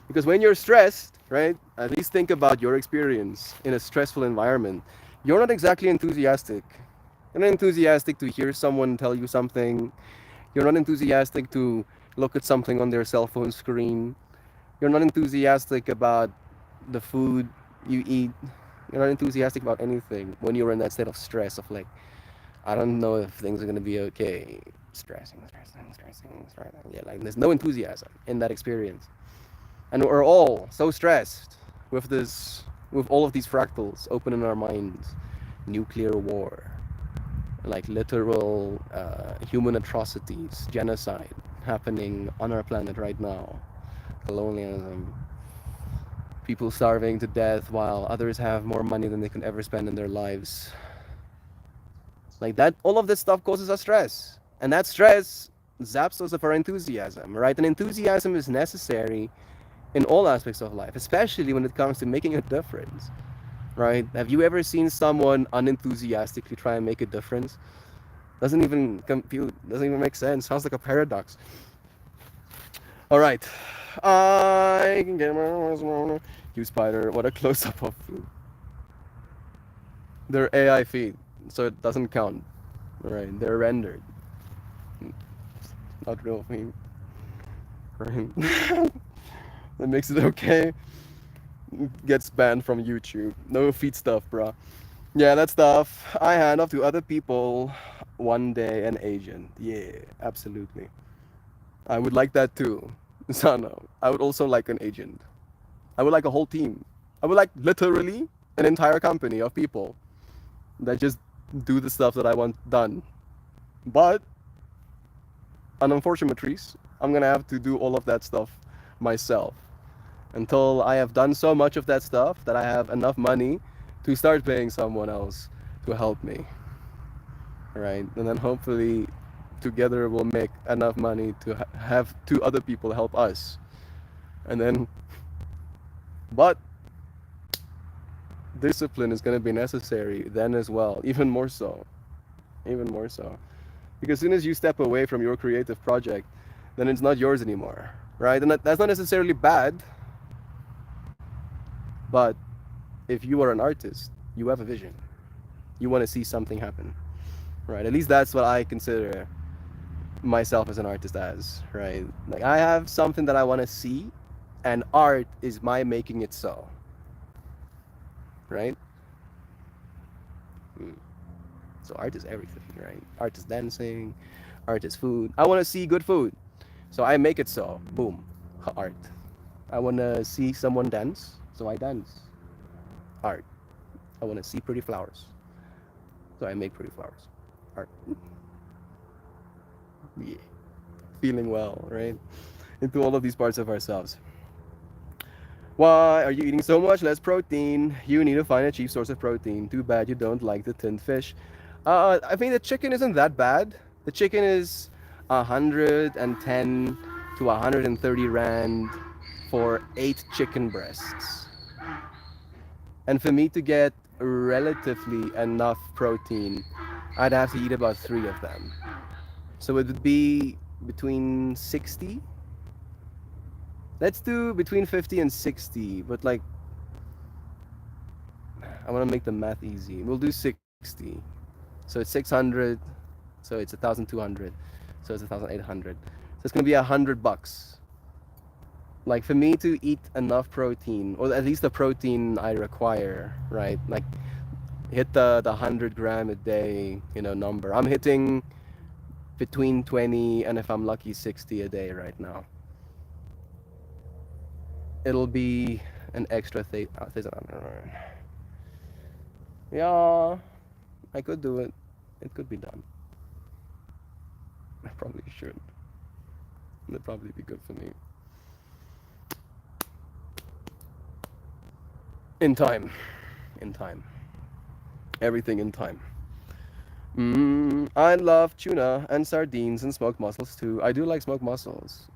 Because when you're stressed, right, at least think about your experience in a stressful environment. You're not exactly enthusiastic. You're not enthusiastic to hear someone tell you something. You're not enthusiastic to look at something on their cell phone screen. You're not enthusiastic about the food you eat. You're not enthusiastic about anything when you're in that state of stress of like, I don't know if things are gonna be okay. Stressing. Yeah, like there's no enthusiasm in that experience. And we're all so stressed with this, with all of these fractals open in our minds. Nuclear war, like literal human atrocities, genocide happening on our planet right now. Colonialism, people starving to death while others have more money than they can ever spend in their lives. Like that, all of this stuff causes us stress. And that stress zaps us of our enthusiasm, right? And enthusiasm is necessary in all aspects of life, especially when it comes to making a difference, right? Have you ever seen someone unenthusiastically try and make a difference? Doesn't even compute, doesn't even make sense. Sounds like a paradox. All right. I can get my you spider. What a close up of food. They're AI feed, so it doesn't count. Right? They're rendered. Not real feed. Right? That makes it okay. Gets banned from YouTube. No feed stuff, bruh. Yeah, that stuff. I hand off to other people. One day an agent. Yeah, absolutely. I would like that too. Sano. I would also like an agent. I would like a whole team. I would like literally an entire company of people that just do the stuff that I want done. But, an unfortunate truth, I'm gonna have to do all of that stuff myself until I have done so much of that stuff that I have enough money to start paying someone else to help me. Right? And then hopefully together we'll make enough money to have two other people help us. And then, but discipline is going to be necessary then as well, even more so. Even more so. Because as soon as you step away from your creative project, then it's not yours anymore, right? And that's not necessarily bad, but if you are an artist, you have a vision. You want to see something happen, right? At least that's what I consider myself as an artist as, right? Like I have something that I want to see, and art is my making it so, right? So art is everything, right? Art is dancing, art is food. I want to see good food, so I make it so. Boom, art. I want to see someone dance, so I dance. Art. I want to see pretty flowers, so I make pretty flowers. Art. Yeah. Feeling well, right? Into all of these parts of ourselves. Why are you eating so much less protein? You need to find a cheap source of protein. Too bad you don't like the tinned fish. I think the chicken isn't that bad. The chicken is 110 to 130 rand for 8 chicken breasts. And for me to get relatively enough protein, I'd have to eat about 3 of them. So it would be between 60. Let's do between 50 and 60, but like I want to make the math easy. We'll do 60. So it's 600, so it's 1,200. So it's 1,800. So it's going to be $100. Like for me to eat enough protein, or at least the protein I require, right? Like hit the 100 gram a day, number. I'm hitting between 20 and if I'm lucky 60 a day right now. It'll be an extra thing. Yeah, I could do it. It could be done. I probably should. It'd probably be good for me. In time. In time. Everything in time. I love tuna and sardines and smoked mussels too. I do like smoked mussels.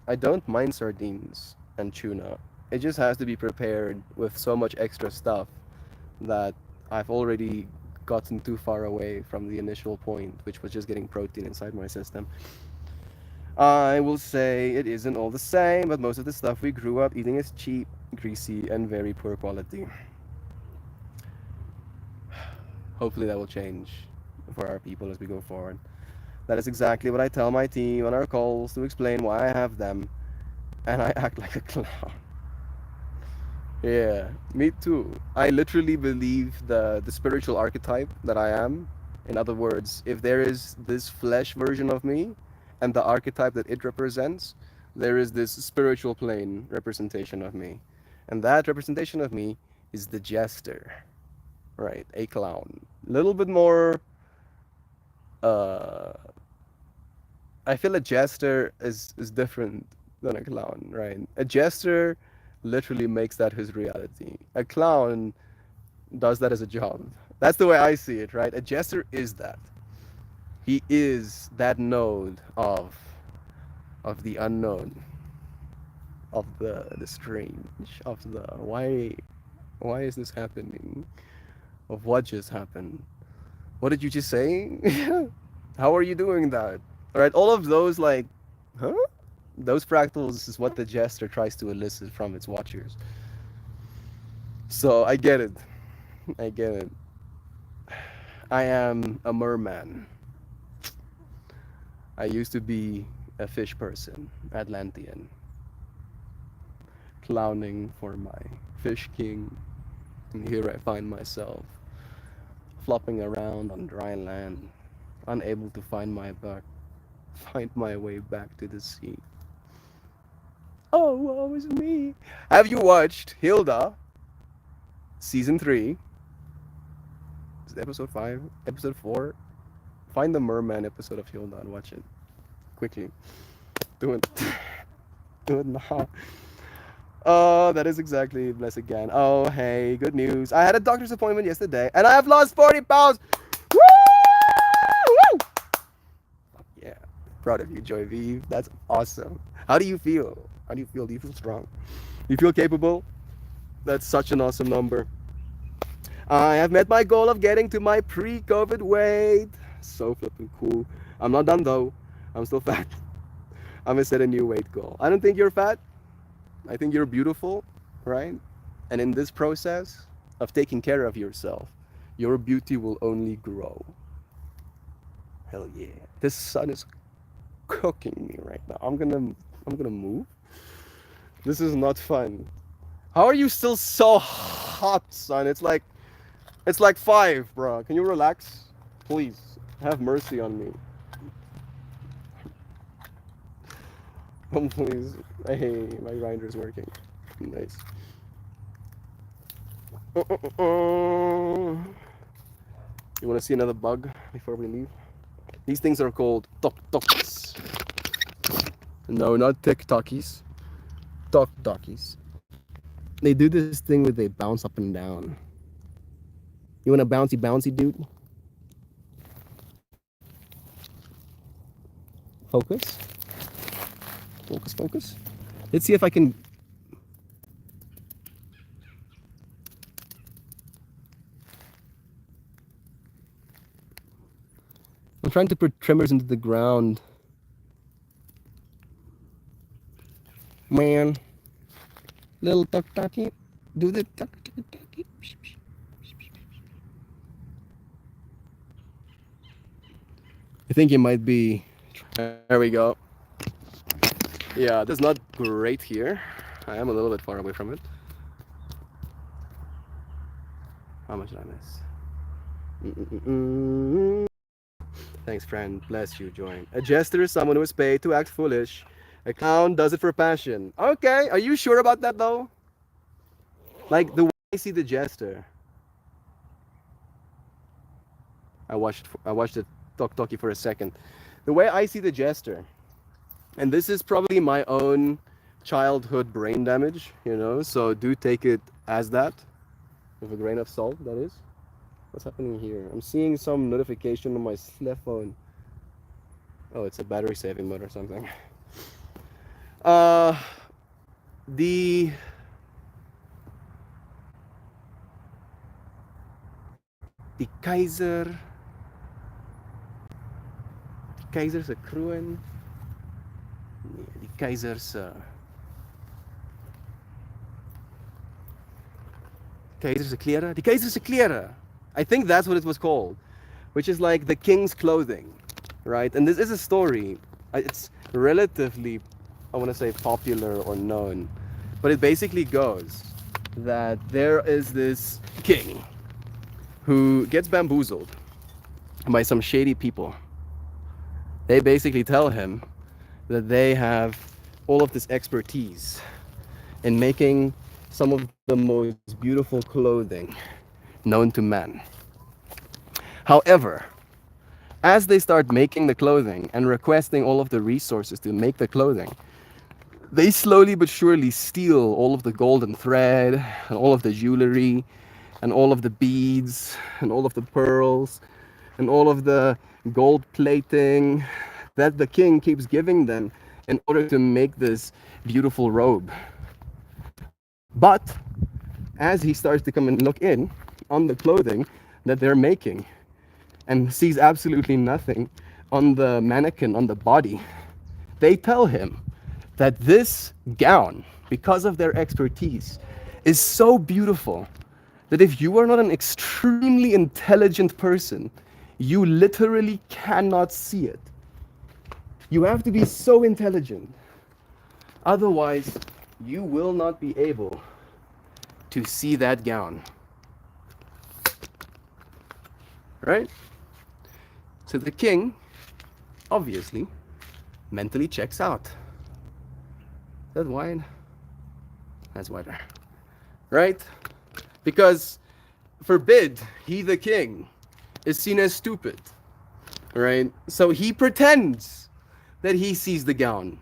I don't mind sardines and tuna. It just has to be prepared with so much extra stuff that I've already gotten too far away from the initial point, which was just getting protein inside my system. I will say it isn't all the same, but most of the stuff we grew up eating is cheap, greasy, and very poor quality. Hopefully that will change for our people as we go forward. That is exactly what I tell my team on our calls to explain why I have them, and I act like a clown. Yeah, me too. I literally believe the spiritual archetype that I am. In other words, if there is this flesh version of me and the archetype that it represents, there is this spiritual plane representation of me. And that representation of me is the jester, right? A clown. A little bit more uh I feel a jester is different than a clown, right? A jester literally makes that his reality. A clown does that as a job. That's the way I see it, right? A jester is that. He is that node of the unknown, of the strange, of the why is this happening? Of what just happened? What did you just say? How are you doing that? All right, all of those like, huh? Those fractals is what the jester tries to elicit from its watchers. So I get it. I get it. I am a merman. I used to be a fish person, Atlantean, clowning for my fish king. And here I find myself flopping around on dry land, unable to find my way back to the sea. Oh, woe is me. Have you watched Hilda season 3? Is it episode 5? Episode 4? Find the merman episode of Hilda and watch it quickly. Do it. Do it now. Oh, that is exactly bless again. Oh, hey, good news. I had a doctor's appointment yesterday and I have lost 40 pounds. Woo! Woo! Yeah. Proud of you, Joy V. That's awesome. How do you feel? How do you feel? Do you feel strong? Do you feel capable? That's such an awesome number. I have met my goal of getting to my pre-COVID weight. So flipping cool. I'm not done though. I'm still fat. I'm gonna set a new weight goal. I don't think you're fat. I think you're beautiful, right? And in this process of taking care of yourself, your beauty will only grow. Hell yeah. This sun is cooking me right now. I'm gonna move. This is not fun. How are you still so hot, son? It's like 5, bro. Can you relax? Please, have mercy on me. Oh, please. Hey, my grinder's working. Nice. You want to see another bug before we leave? These things are called tok-toks. No, not TikTokies. Tok-tokies. They do this thing where they bounce up and down. You want a bouncy, bouncy, dude? Focus. Focus, focus. Let's see if I can. I'm trying to put tremors into the ground. Man. Little tuck tucky. Do the tuck tucky. I think it might be. There we go. Yeah, this is not great here. I am a little bit far away from it. How much did I miss? Mm-mm-mm-mm. Thanks, friend. Bless you, join. A jester is someone who is paid to act foolish. A clown does it for passion. Okay, are you sure about that though? Like the way I see the jester. I watched it talkie for a second. The way I see the jester, and this is probably my own childhood brain damage, so do take it as that, with a grain of salt, that is. What's happening here? I'm seeing some notification on my cell phone. Oh, it's a battery saving mode or something. Uh, the the Kaiser, die Keizerse kroon, nee, die Keizerse kleren. I think that's what it was called, which is like the king's clothing, right? And this is a story. It's relatively, I want to say, popular or known, but it basically goes that there is this king who gets bamboozled by some shady people. They basically tell him that they have all of this expertise in making some of the most beautiful clothing known to man. However, as they start making the clothing and requesting all of the resources to make the clothing, they slowly but surely steal all of the golden thread and all of the jewelry and all of the beads and all of the pearls and all of the gold plating that the king keeps giving them in order to make this beautiful robe. But as he starts to come and look in on the clothing that they're making and sees absolutely nothing on the mannequin, on the body, they tell him that this gown, because of their expertise, is so beautiful that if you are not an extremely intelligent person, you literally cannot see it. You have to be so intelligent. Otherwise, you will not be able to see that gown. Right? So the king, obviously, mentally checks out. Is that wine? That's water. Right? Because forbid he, the king, is seen as stupid. Right? So he pretends that he sees the gown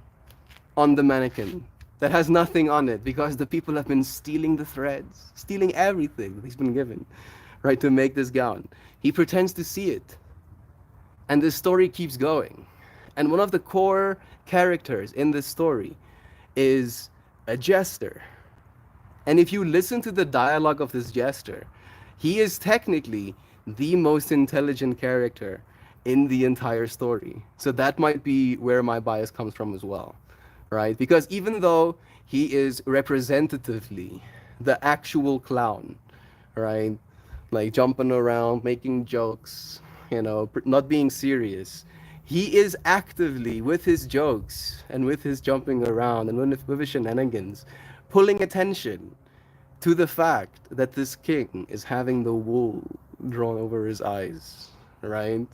on the mannequin that has nothing on it, because the people have been stealing the threads, stealing everything that he's been given, right, to make this gown. He pretends to see it. And the story keeps going. And one of the core characters in this story is a jester. And if you listen to the dialogue of this jester, he is technically the most intelligent character in the entire story. So that might be where my bias comes from as well, right? Because even though he is representatively the actual clown, right? Like jumping around, making jokes, not being serious. He is actively, with his jokes and with his jumping around and with his shenanigans, pulling attention to the fact that this king is having the wool drawn over his eyes, right?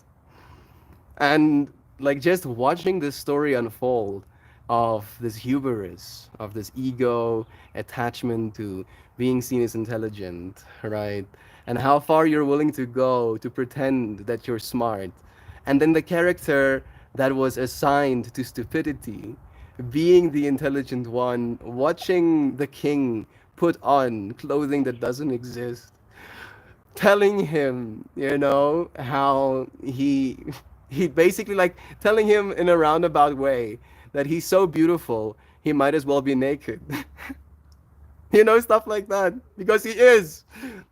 And like just watching this story unfold of this hubris, of this ego attachment to being seen as intelligent, right? And how far you're willing to go to pretend that you're smart. And then the character that was assigned to stupidity being the intelligent one, watching the king put on clothing that doesn't exist, telling him, how he basically like telling him in a roundabout way that he's so beautiful, he might as well be naked. Stuff like that, because he is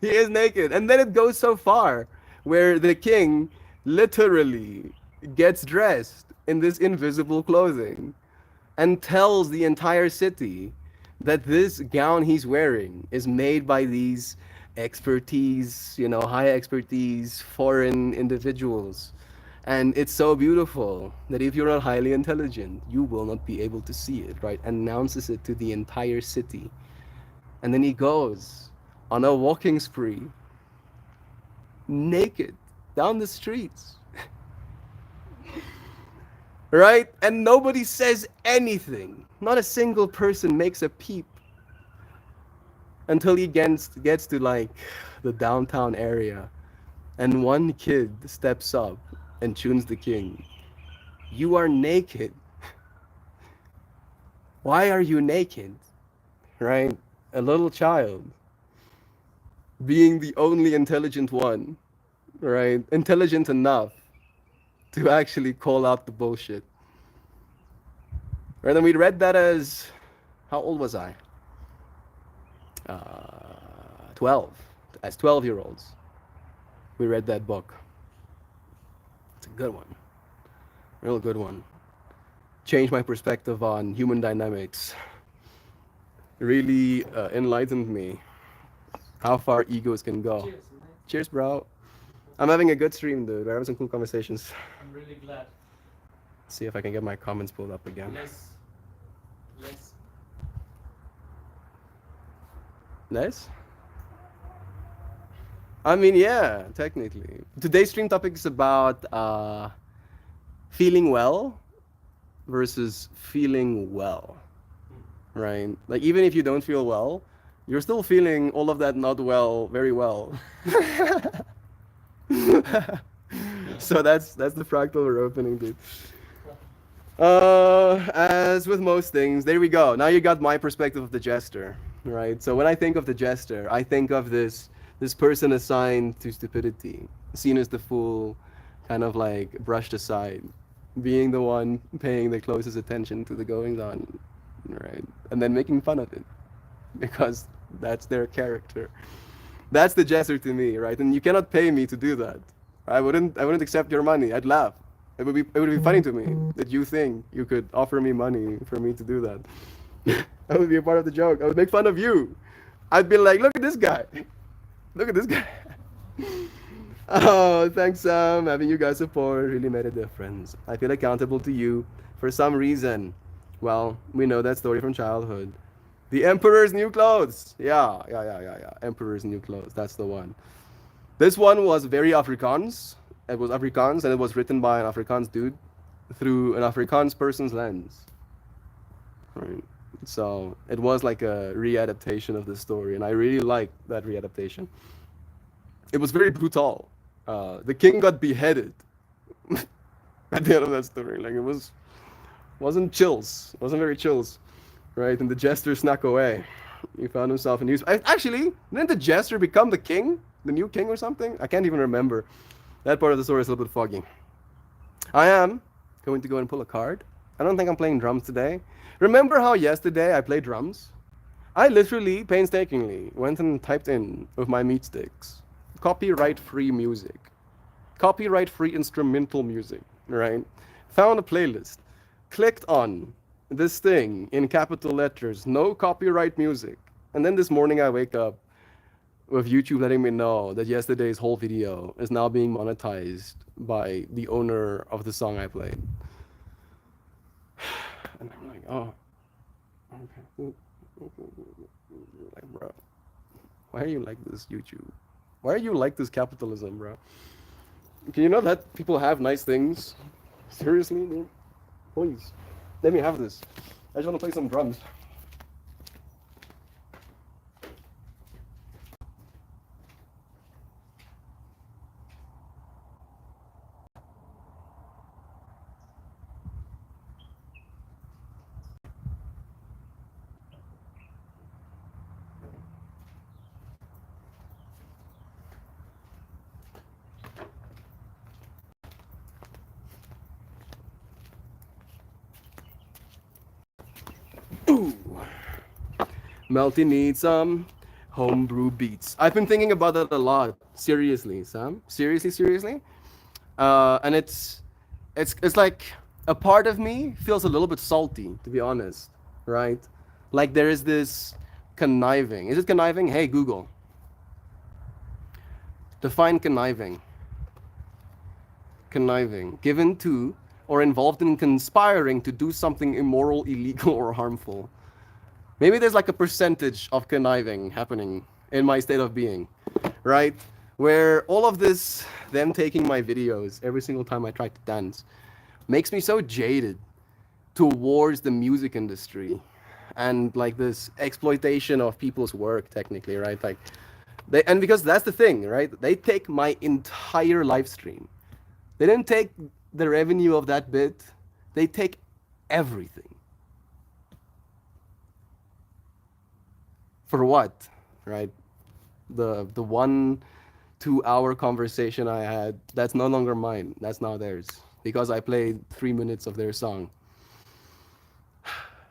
naked. And then it goes so far where the king literally gets dressed in this invisible clothing and tells the entire city that this gown he's wearing is made by these expertise, high expertise foreign individuals. And it's so beautiful that if you're not highly intelligent, you will not be able to see it, right? Announces it to the entire city. And then he goes on a walking spree, naked, down the streets, right? And nobody says anything. Not a single person makes a peep until he gets to like the downtown area. And one kid steps up and tunes the king. You are naked. Why are you naked? Right? A little child being the only intelligent one, right? Intelligent enough to actually call out the bullshit. Right? And we read that as, how old was I? 12. As 12-year-olds. We read that book. It's a good one. Real good one. Changed my perspective on human dynamics. Really enlightened me how far egos can go. Cheers, mate. Cheers, bro. I'm having a good stream, dude. We're having some cool conversations. I'm really glad. See if I can get my comments pulled up again. Less. Nice. I mean, yeah, technically. Today's stream topic is about feeling well versus feeling well, right? Like, even if you don't feel well, you're still feeling all of that not well very well. So that's the fractal we're opening, dude. As with most things, there we go. Now you got my perspective of the jester, right? So when I think of the jester, I think of this person assigned to stupidity, seen as the fool, kind of like brushed aside, being the one paying the closest attention to the goings on, right? And then making fun of it because that's their character. That's the jester to me, right? And you cannot pay me to do that. I wouldn't accept your money. I'd laugh. It would be funny to me that you think you could offer me money for me to do that. That would be a part of the joke. I would make fun of you. I'd be like, look at this guy. Look at this guy. Oh, thanks, Sam. Having you guys support really made a difference. I feel accountable to you for some reason. Well, we know that story from childhood. The Emperor's New Clothes. Yeah. Emperor's New Clothes. That's the one. This one was very Afrikaans. It was Afrikaans, and it was written by an Afrikaans dude through an Afrikaans person's lens. Right. So it was like a readaptation of the story, and I really liked that readaptation. It was very brutal. The king got beheaded at the end of that story. Like, it wasn't chills. It wasn't very chills, right? And the jester snuck away. He found himself in use. Actually, didn't the jester become the king, the new king or something? I can't even remember. That part of the story is a little bit foggy. I am going to go and pull a card. I don't think I'm playing drums today. Remember how yesterday I played drums? I literally, painstakingly, went and typed in with my meat sticks, copyright-free music, copyright-free instrumental music, right? Found a playlist, clicked on this thing in capital letters, no copyright music. And then this morning I wake up with YouTube letting me know that yesterday's whole video is now being monetized by the owner of the song I played. And I'm like, oh, okay. Like, bro, why are you like this, YouTube? Why are you like this capitalism, bro? Can you not let people have nice things? Seriously, dude? Please, let me have this. I just want to play some drums. Ooh. Melty needs some homebrew beats. I've been thinking about that a lot. Seriously, Sam. Seriously. And it's it's like a part of me feels a little bit salty, to be honest, right? Like there is this conniving. Is it conniving? Hey Google, define conniving. Conniving, given to or involved in conspiring to do something immoral, illegal, or harmful. Maybe there's like a percentage of conniving happening in my state of being, right? Where all of this, them taking my videos every single time I try to dance, makes me so jaded towards the music industry and like this exploitation of people's work, technically, right? Like they, and because that's the thing, right? They take my entire live stream. They didn't take the revenue of that bit. They take everything. For what, right? The 1 2 hour conversation I had, that's no longer mine. That's now theirs because I played 3 minutes of their song.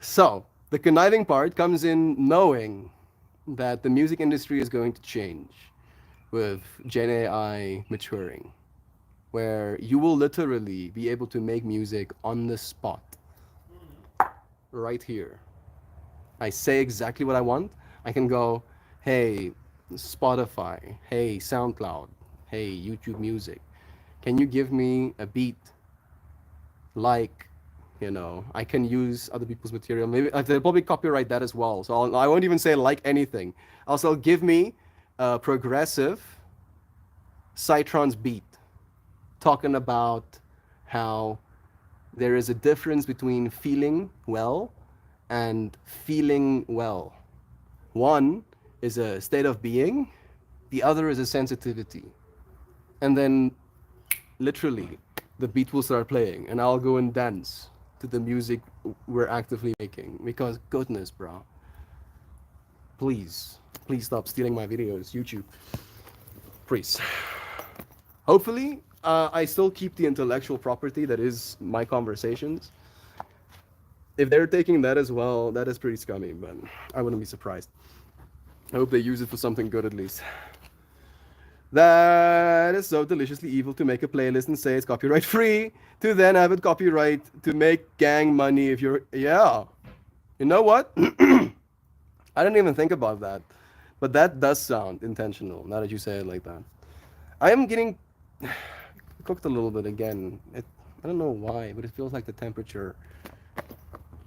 So the conniving part comes in knowing that the music industry is going to change with Gen AI maturing, where you will literally be able to make music on the spot, right here. I say exactly what I want. I can go, hey, Spotify, hey, SoundCloud, hey, YouTube Music, can you give me a beat like, I can use other people's material. Maybe they'll probably copyright that as well. So I won't even say like anything. I'll say, give me a progressive Cytrons beat talking about how there is a difference between feeling well and feeling well. One is a state of being, the other is a sensitivity. And then literally the beat will start playing and I'll go and dance to the music we're actively making. Because goodness, bro. Please stop stealing my videos, YouTube. Please. Hopefully, I still keep the intellectual property that is my conversations. If they're taking that as well, that is pretty scummy, but I wouldn't be surprised. I hope they use it for something good at least. That is so deliciously evil to make a playlist and say it's copyright free, to then have it copyright to make gang money if you're... Yeah. You know what? I didn't even think about that. But that does sound intentional, now that you say it like that. I am getting cooked a little bit again. I don't know why, but it feels like the temperature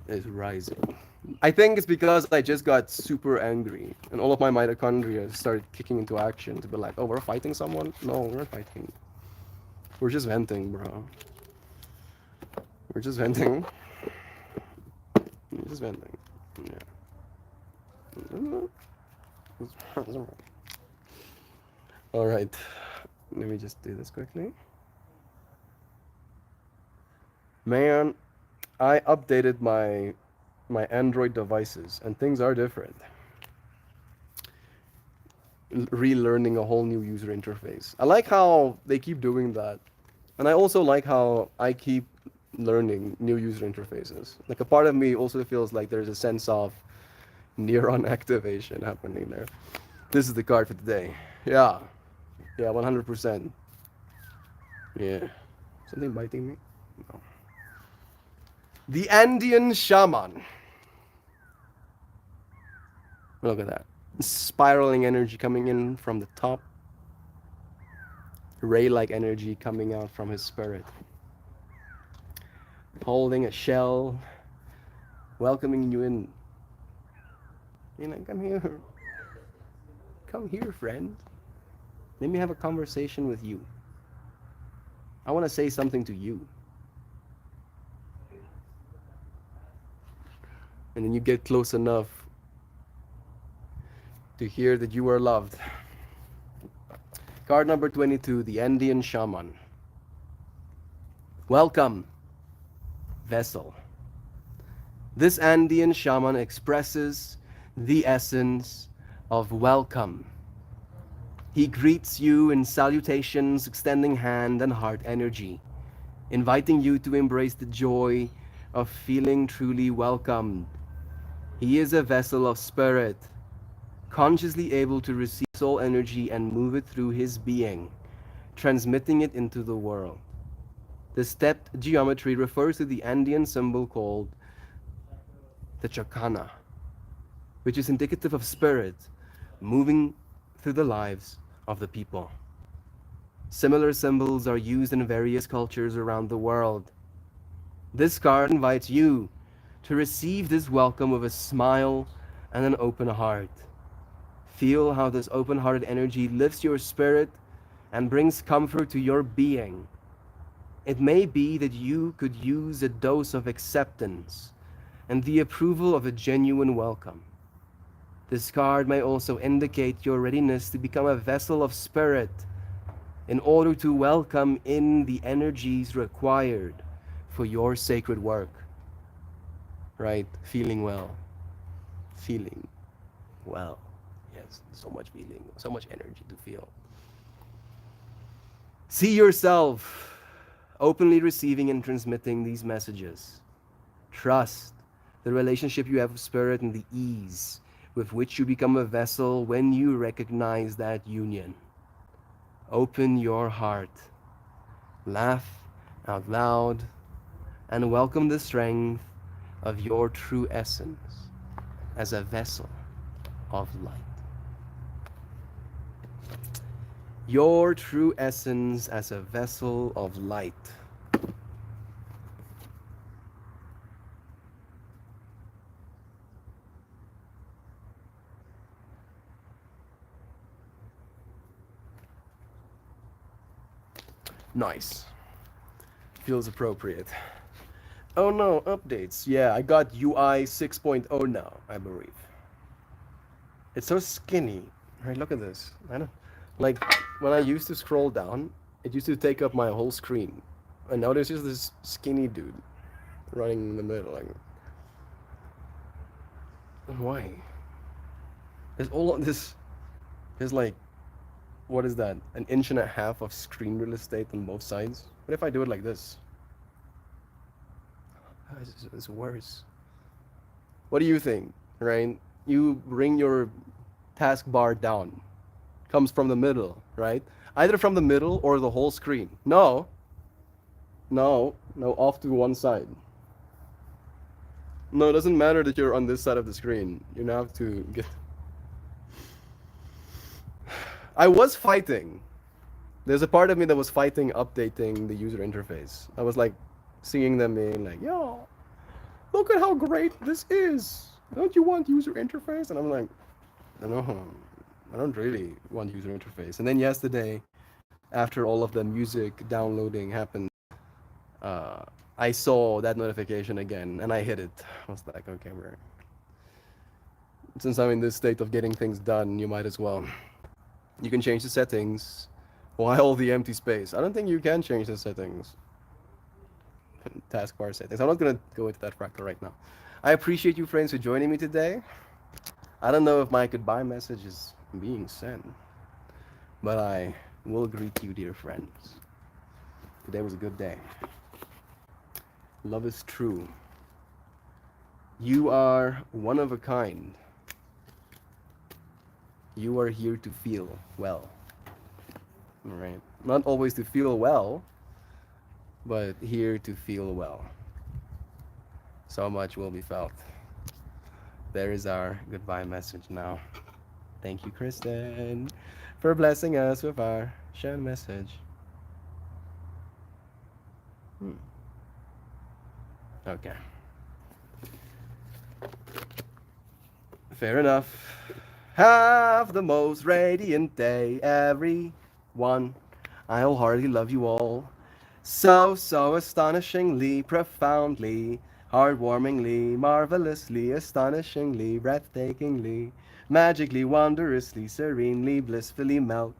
is rising. I think it's because I just got super angry and all of my mitochondria started kicking into action to be like, oh, we're fighting someone? No, we're not fighting. We're just venting, bro. We're just venting. We're just venting. Yeah. All right. Let me just do this quickly. Man, I updated my Android devices and things are different. Relearning a whole new user interface. I like how they keep doing that. And I also like how I keep learning new user interfaces. Like a part of me also feels like there's a sense of neuron activation happening there. This is the card for today. Yeah. Yeah, 100%. Yeah. Something biting me? No. The Andean Shaman. Look at that. Spiraling energy coming in from the top. Ray-like energy coming out from his spirit. Holding a shell. Welcoming you in. Come here. Come here, friend. Let me have a conversation with you. I want to say something to you. And then you get close enough to hear that you are loved. Card number 22, the Andean Shaman. Welcome, vessel. This Andean Shaman expresses the essence of welcome. He greets you in salutations, extending hand and heart energy, inviting you to embrace the joy of feeling truly welcomed. He is a vessel of spirit, consciously able to receive soul energy and move it through his being, transmitting it into the world. The stepped geometry refers to the Andean symbol called the chacana, which is indicative of spirit moving through the lives of the people. Similar symbols are used in various cultures around the world. This card invites you to receive this welcome with a smile and an open heart. Feel how this open hearted energy lifts your spirit and brings comfort to your being. It may be that you could use a dose of acceptance and the approval of a genuine welcome. This card may also indicate your readiness to become a vessel of spirit in order to welcome in the energies required for your sacred work. Right? Feeling well. Feeling well. Yes, so much feeling, so much energy to feel. See yourself openly receiving and transmitting these messages. Trust the relationship you have with spirit and the ease with which you become a vessel when you recognize that union. Open your heart, laugh out loud, and welcome the strength of your true essence as a vessel of light. Your true essence as a vessel of light. Nice. Feels appropriate. Oh no, updates. Yeah, I got UI 6.0 now, I believe. It's so skinny. Right, look at this. I don't like when I used to scroll down, it used to take up my whole screen. And now there's just this skinny dude running in the middle. Like, why? There's all of this. There's like, what is that? An inch and a half of screen real estate on both sides. What if I do it like this? It's worse. What do you think, right? You bring your taskbar down. Comes from the middle, right? Either from the middle or the whole screen. No, off to one side. No, it doesn't matter that you're on this side of the screen. You now have to get. I was fighting. There's a part of me that was fighting updating the user interface. I was like seeing them being like, yo, look at how great this is. Don't you want user interface? And I'm like, no, I don't really want user interface. And then yesterday, after all of the music downloading happened, I saw that notification again and I hit it. I was like, okay, since I'm in this state of getting things done, you might as well. You can change the settings. Why all the empty space? I don't think you can change the settings. Taskbar settings. I'm not gonna go into that fractal right now. I appreciate you friends for joining me today. I don't know if my goodbye message is being sent, but I will greet you, dear friends. Today was a good day. Love is true. You are one of a kind. You are here to feel well. All right. Not always to feel well, but here to feel well. So much will be felt. There is our goodbye message now. Thank you, Kristen, for blessing us with our shared message. Okay. Fair enough. Have the most radiant day, everyone. I wholeheartedly love you all. So astonishingly, profoundly, heartwarmingly, marvelously, astonishingly, breathtakingly, magically, wondrously, serenely, blissfully melt.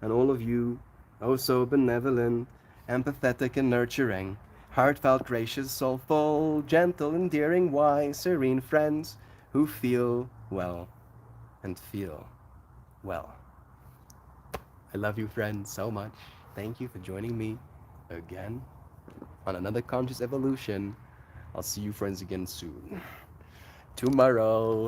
And all of you, oh so benevolent, empathetic and nurturing, heartfelt, gracious, soulful, gentle, endearing, wise, serene friends who feel well and feel well. I love you, friends, so much. Thank you for joining me again on another conscious evolution. I'll see you friends again soon. Tomorrow.